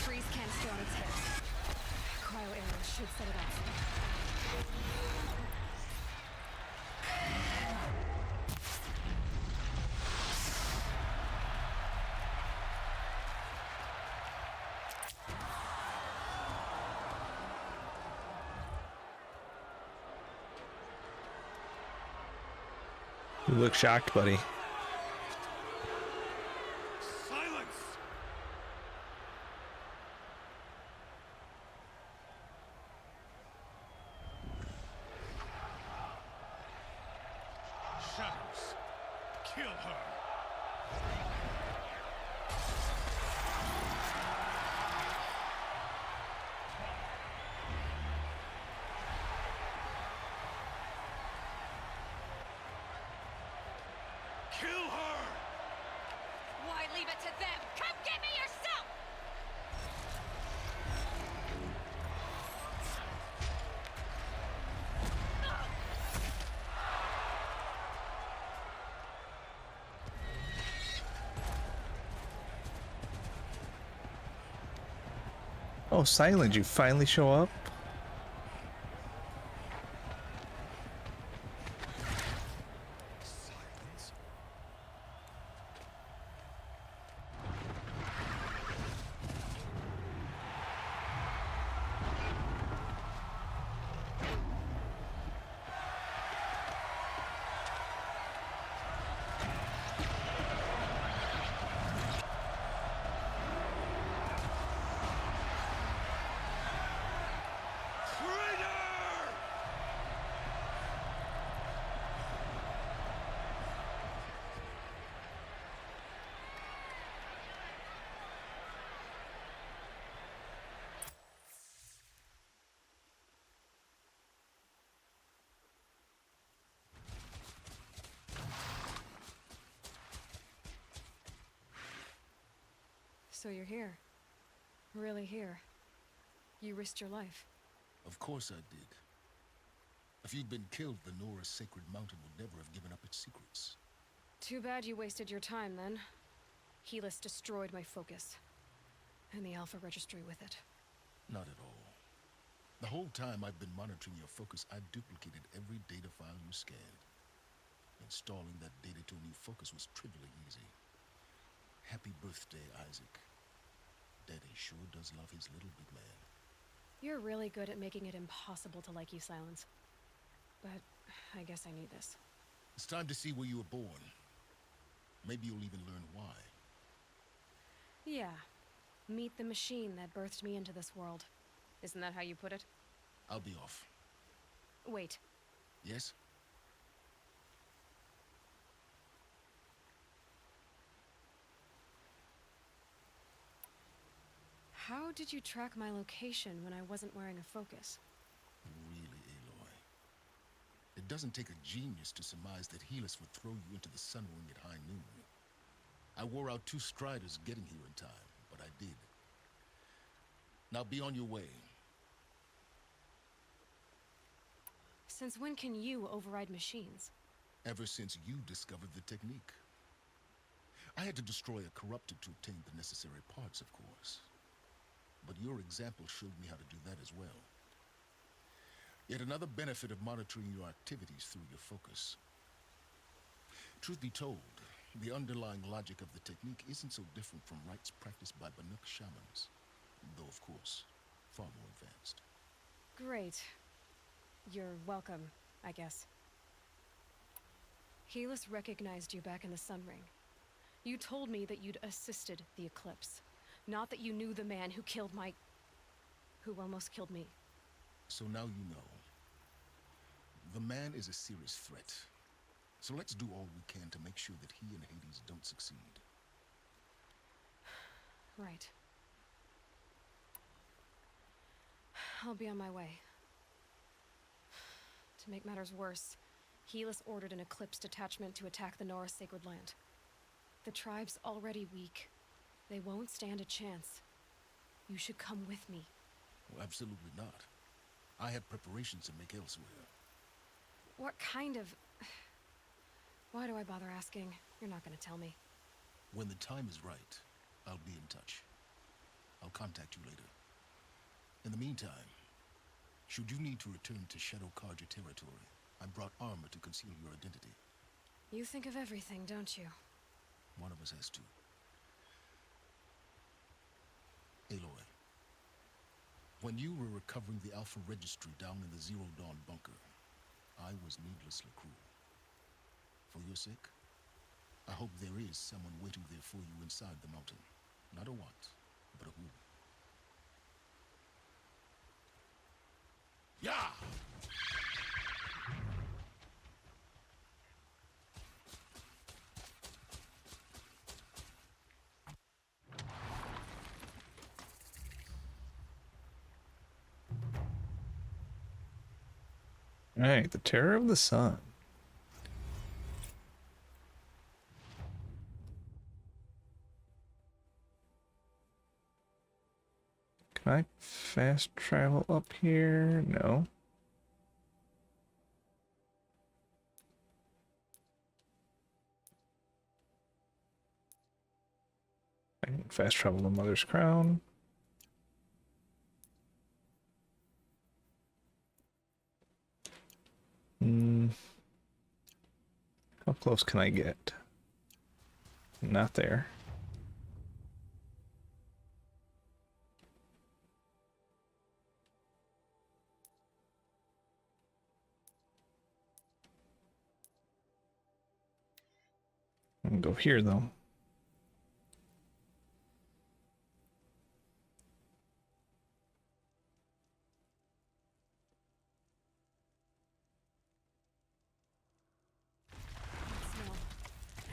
Freeze can't stay on its head. Cryo arrows should set it off. You look shocked, buddy. Silence! Shadows, kill her! Kill her! Why leave it to them? Come get me yourself! Oh, Silent, you finally show up? So you're here. Really here. You risked your life. Of course I did. If you'd been killed, the Nora's sacred mountain would never have given up its secrets. Too bad you wasted your time then. Helis destroyed my focus. And the Alpha Registry with it. Not at all. The whole time I've been monitoring your focus, I've duplicated every data file you scanned. Installing that data to a new focus was trivially easy. Happy birthday, Isaac. Daddy sure does love his little big man. You're really good at making it impossible to like you, Silence. But I guess I need this. It's time to see where you were born. Maybe you'll even learn why. Yeah. Meet the machine that birthed me into this world. Isn't that how you put it? I'll be off. Wait. Yes? How did you track my location when I wasn't wearing a focus? Really, Aloy? It doesn't take a genius to surmise that Helis would throw you into the Sun Ring at high noon. I wore out 2 striders getting here in time, but I did. Now be on your way. Since when can you override machines? Ever since you discovered the technique. I had to destroy a corrupted to obtain the necessary parts, of course. But your example showed me how to do that as well. Yet another benefit of monitoring your activities through your focus. Truth be told, the underlying logic of the technique isn't so different from rites practiced by Banuk shamans, though of course, far more advanced. Great. You're welcome, I guess. Helis recognized you back in the Sun Ring. You told me that you'd assisted the Eclipse. Not that you knew the man who almost killed me. So now you know. The man is a serious threat. So let's do all we can to make sure that he and Hades don't succeed. Right. I'll be on my way. To make matters worse, Helis ordered an Eclipse detachment to attack the Nora Sacred Land. The tribe's already weak. They won't stand a chance. You should come with me. Well, absolutely not. I have preparations to make elsewhere. What kind of... Why do I bother asking? You're not gonna tell me. When the time is right, I'll be in touch. I'll contact you later. In the meantime, should you need to return to Shadow Carja territory, I brought armor to conceal your identity. You think of everything, don't you? One of us has to. Aloy, when you were recovering the Alpha Registry down in the Zero Dawn bunker, I was needlessly cruel. For your you're sick? I hope there is someone waiting there for you inside the mountain. Not a what, but a who. Yeah! Alright, the Terror of the Sun. Can I fast travel up here? No. I can fast travel to Mother's Crown. How close can I get? Not there. I can go here though.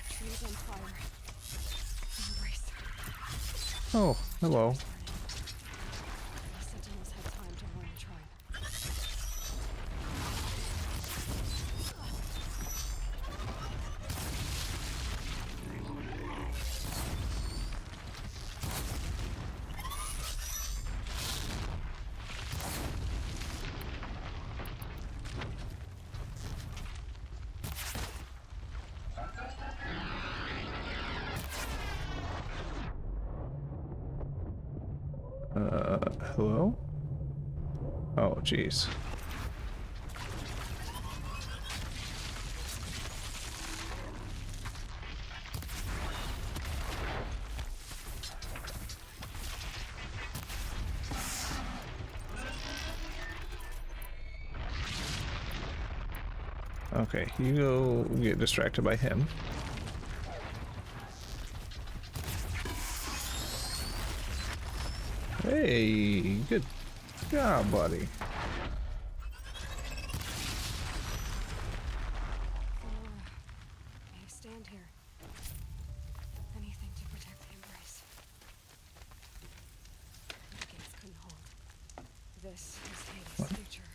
Trees on fire. Embrace. Oh, hello. The Sentinels had time to warn the tribe. Hello? Oh, jeez. Okay, you go get distracted by him. Hey, good job, buddy. May stand here. Anything to protect the Embrace. The gates couldn't hold. This is Hades' future.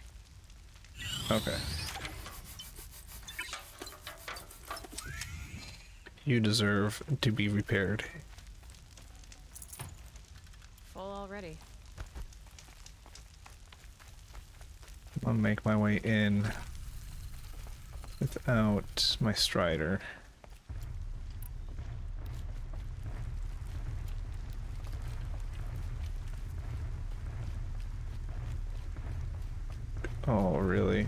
Okay. You deserve to be repaired. Full already. I'll make my way in without my Strider. Oh, really?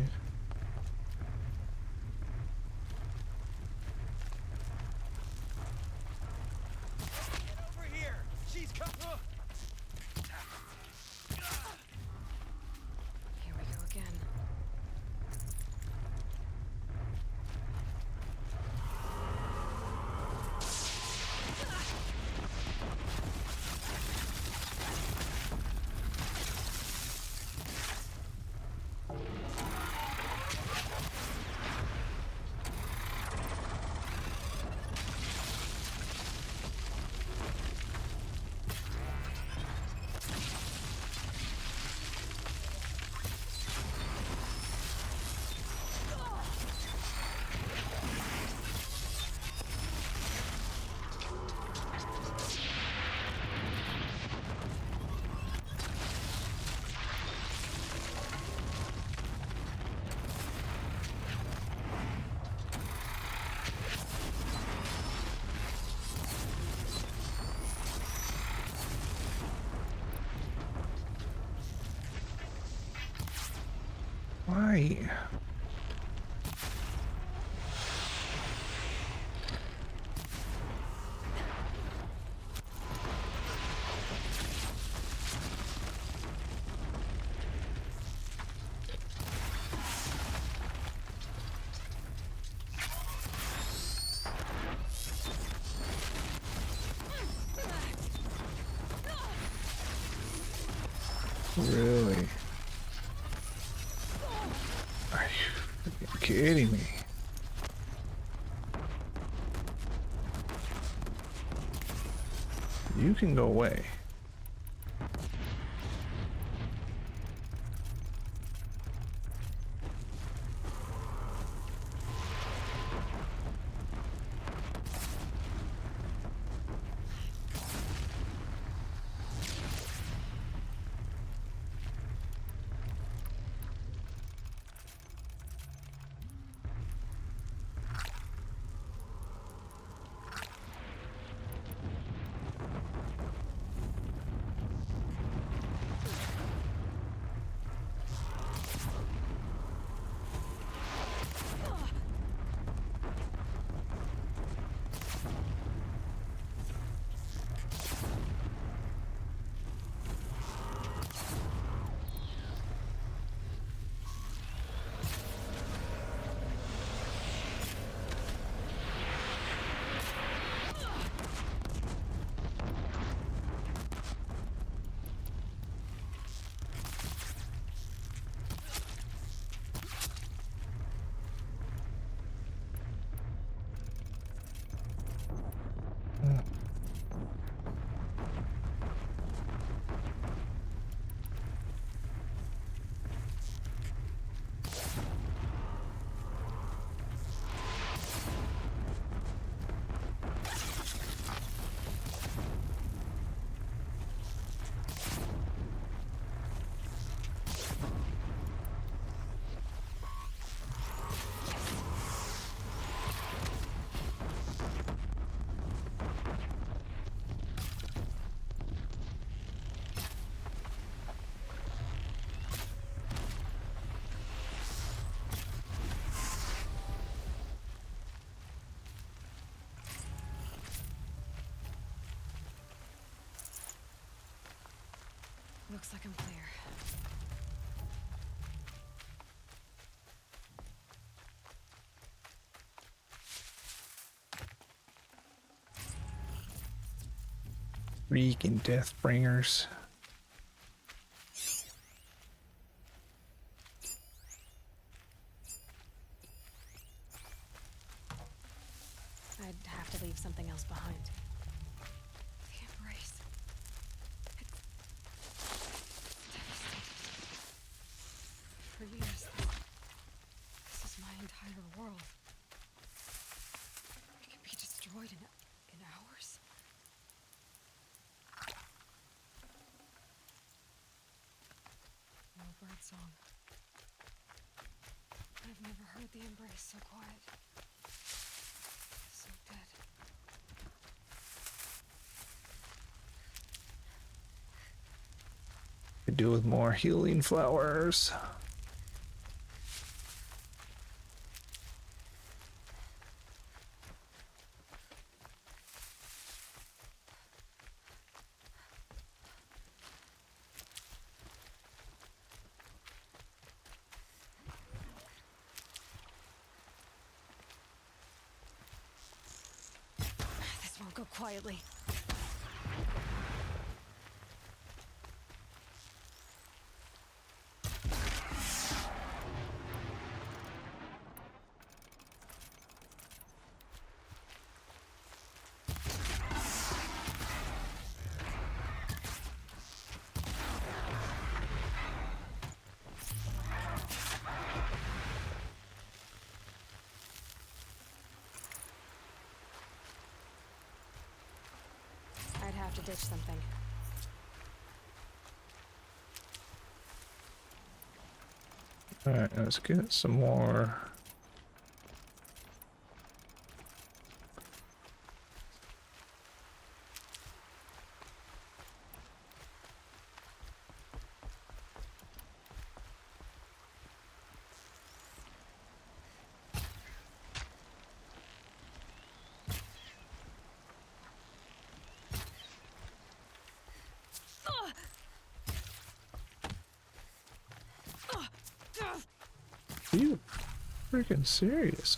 Here we go again. Why? Really? Are you freaking kidding me? You can go away. Looks like I'm clear. Freaking Deathbringers. I'd have to leave something else behind. The embrace. It's devastating. For years, this is my entire world. It can be destroyed in hours. No bird song. I've never heard the embrace so quiet. So dead. Could do with more healing flowers. This won't go quietly. I'd have to ditch something. Alright, let's get some more. Are you freaking serious?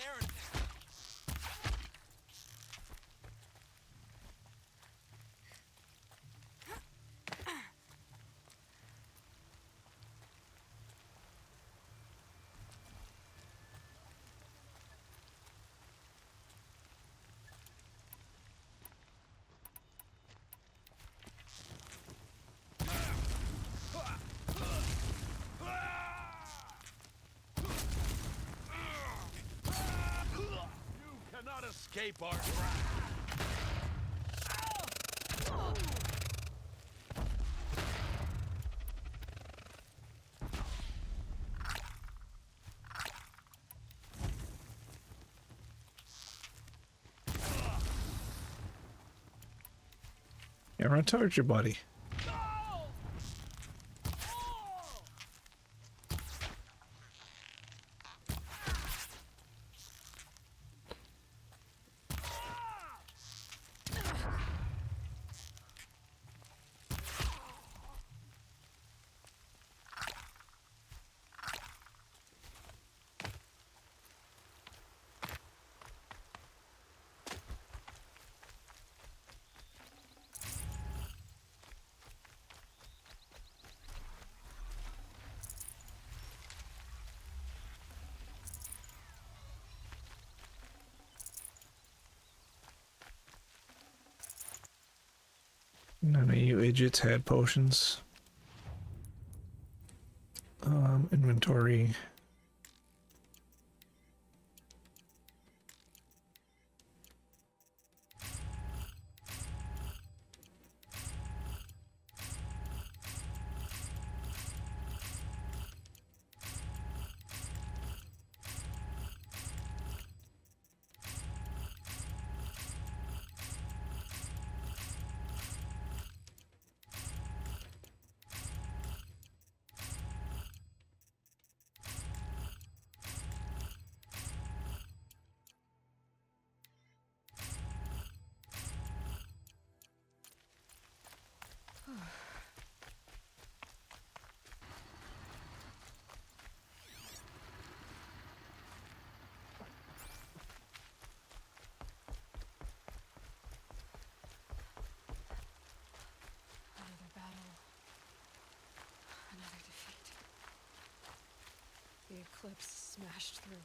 there and... Cannot escape our wrath. Yeah, run towards your buddy. None of you idiots had potions. Inventory. Another battle. Another defeat. The eclipse smashed through.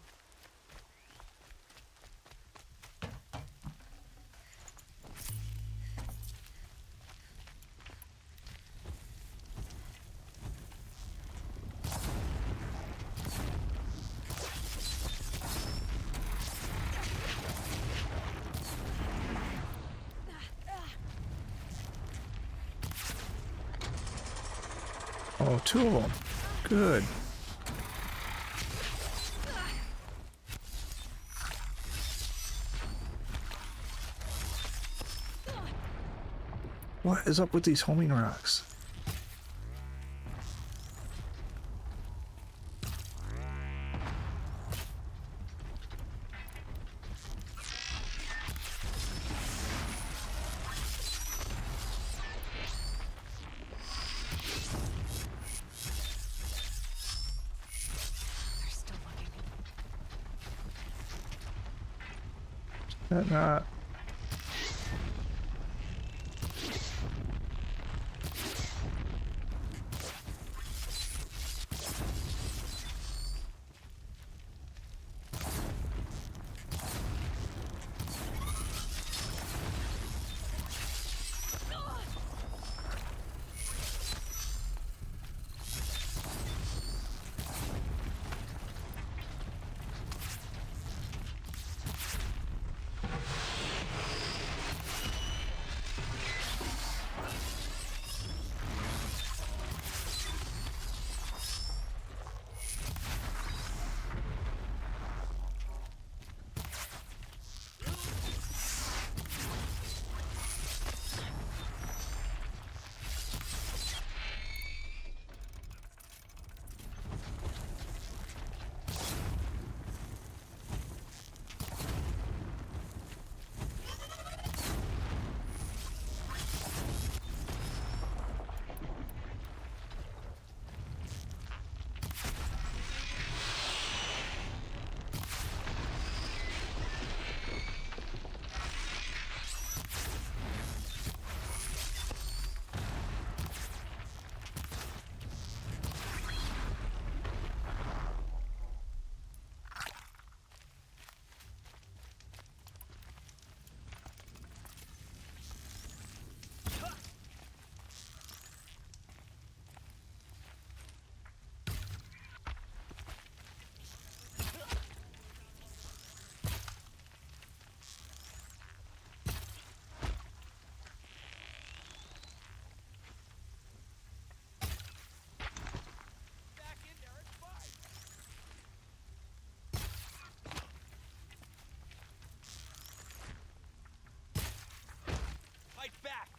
Oh, two of them. Good. What is up with these homing rocks? That not.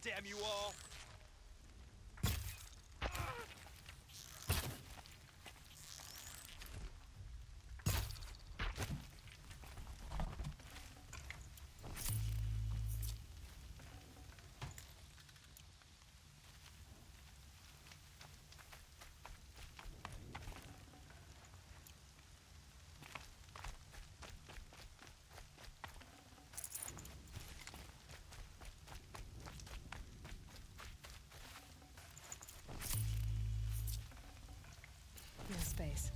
Damn you all! No space.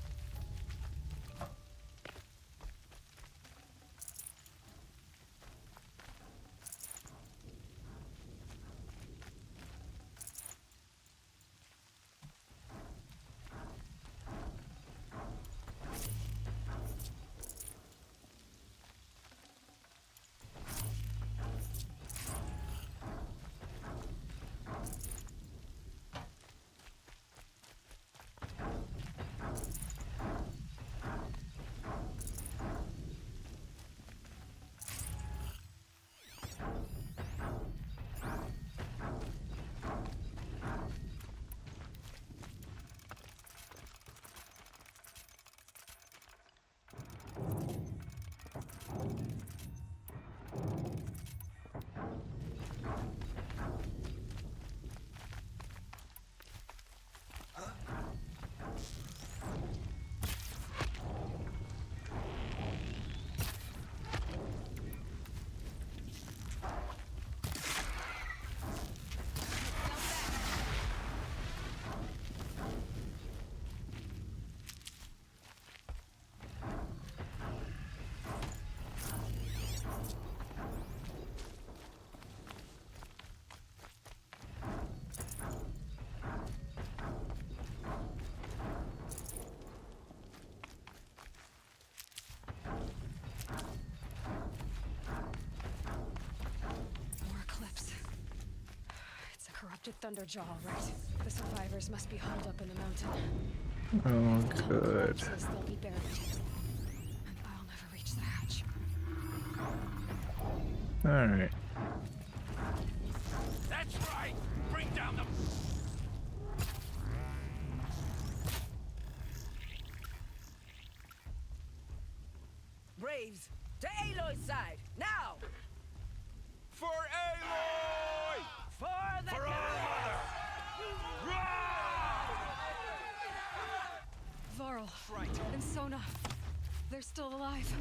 Corrupted Thunderjaw, right? The survivors must be holed up in the mountain. Oh, good. Corpses, they'll be buried. And I'll never reach the hatch. Alright. That's right! Bring down the... Braves, to Aloy's side, now! For Aloy! For the For our mother! Varl. And Sona. They're still alive.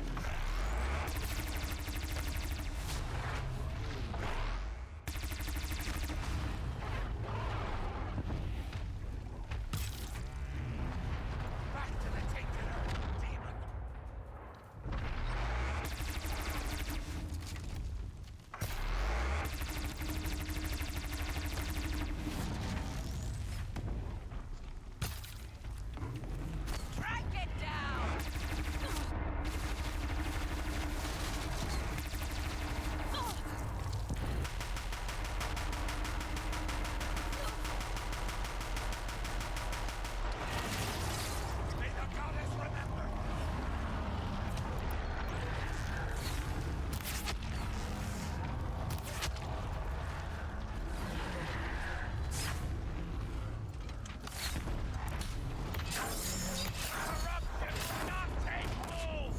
Back to the tank dinner, demon! Track it down! May the goddess remember! Corruption will not take hold!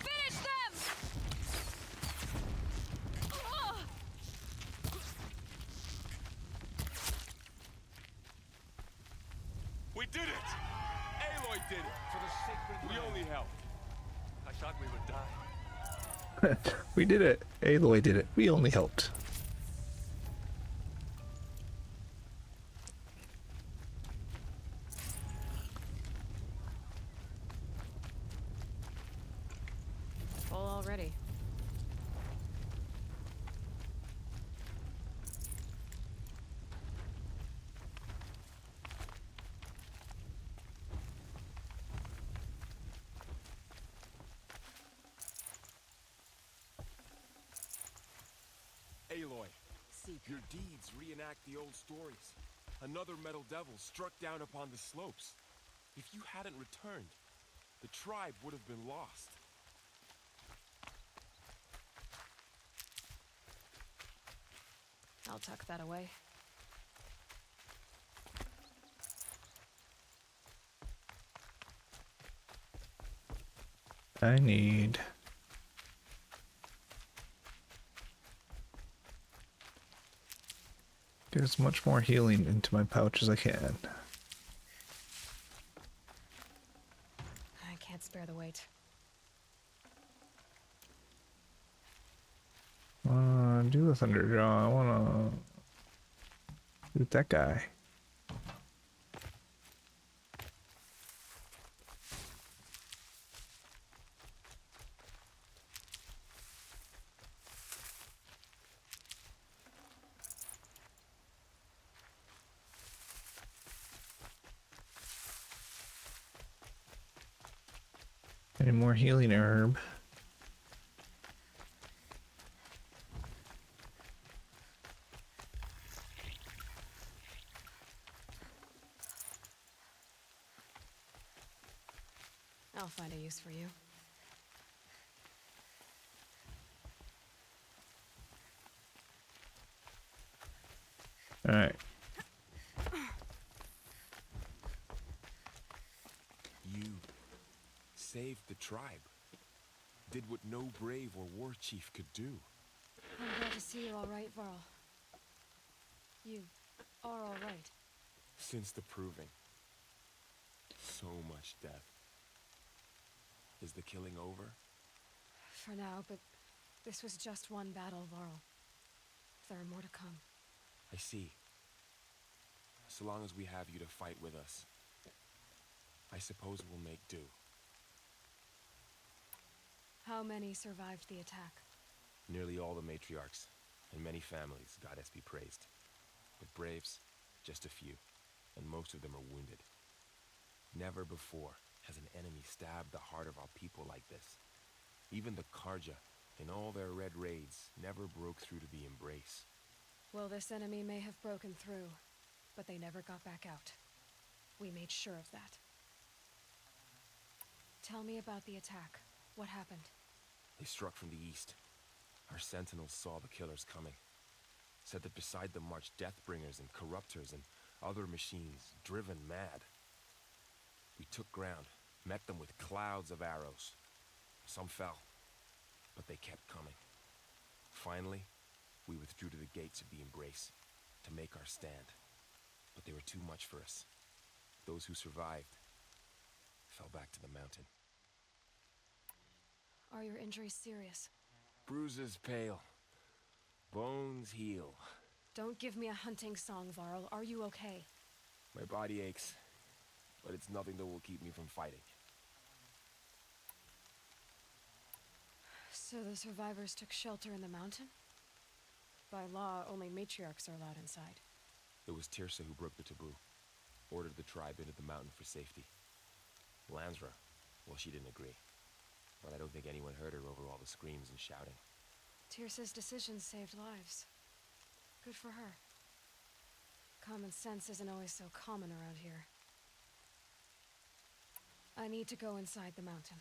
Finish them! We did it! Aloy did it! For the sacred We only helped. I thought we would die. We did it. Aloy did it. We only helped. Full already. believe your deeds reenact the old stories. Another metal devil struck down upon the slopes. If you hadn't returned, the tribe would have been lost. I'll tuck that away. I need... get as much more healing into my pouch as I can. I can't spare the weight. Do the Thunderjaw. I wanna shoot that guy. Any more healing herb? I'll find a use for you. All right. You saved the tribe. Did what no brave or war chief could do. I'm glad to see you're all right, Varl. You are all right. Since the proving. So much death. Is the killing over? For now, but this was just one battle, Varl. There are more to come. I see. So long as we have you to fight with us, I suppose we'll make do. How many survived the attack? Nearly all the matriarchs, and many families, goddess be praised. But braves, just a few, and most of them are wounded. Never before has an enemy stabbed the heart of our people like this. Even the Karja, in all their red raids, never broke through to the embrace. Well, this enemy may have broken through, but they never got back out. We made sure of that. Tell me about the attack. What happened? They struck from the east. Our sentinels saw the killers coming. Said that beside them marched Deathbringers and Corruptors and other machines, driven mad. We took ground, met them with clouds of arrows. Some fell, but they kept coming. Finally, we withdrew to the gates of the embrace to make our stand. But they were too much for us. Those who survived fell back to the mountain. Are your injuries serious? Bruises pale. Bones heal. Don't give me a hunting song, Varl. Are you okay? My body aches, but it's nothing that will keep me from fighting. So the survivors took shelter in the mountain? By law, only matriarchs are allowed inside. It was Tirsa who broke the taboo. Ordered the tribe into the mountain for safety. Lansra, well, she didn't agree. But I don't think anyone heard her over all the screams and shouting. Tirsa's decision saved lives. Good for her. Common sense isn't always so common around here. I need to go inside the mountain.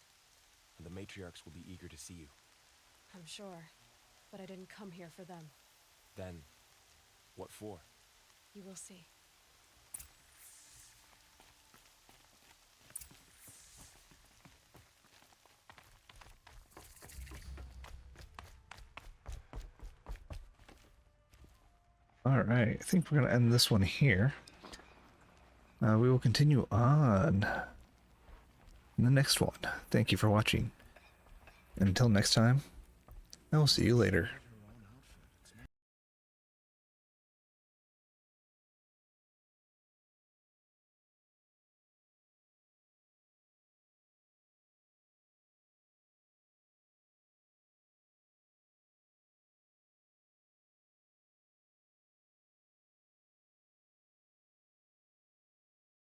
And the matriarchs will be eager to see you. I'm sure, but I didn't come here for them. Then, what for? You will see. All right, I think we're going to end this one here. We will continue on in the next one. Thank you for watching. And until next time, I will see you later.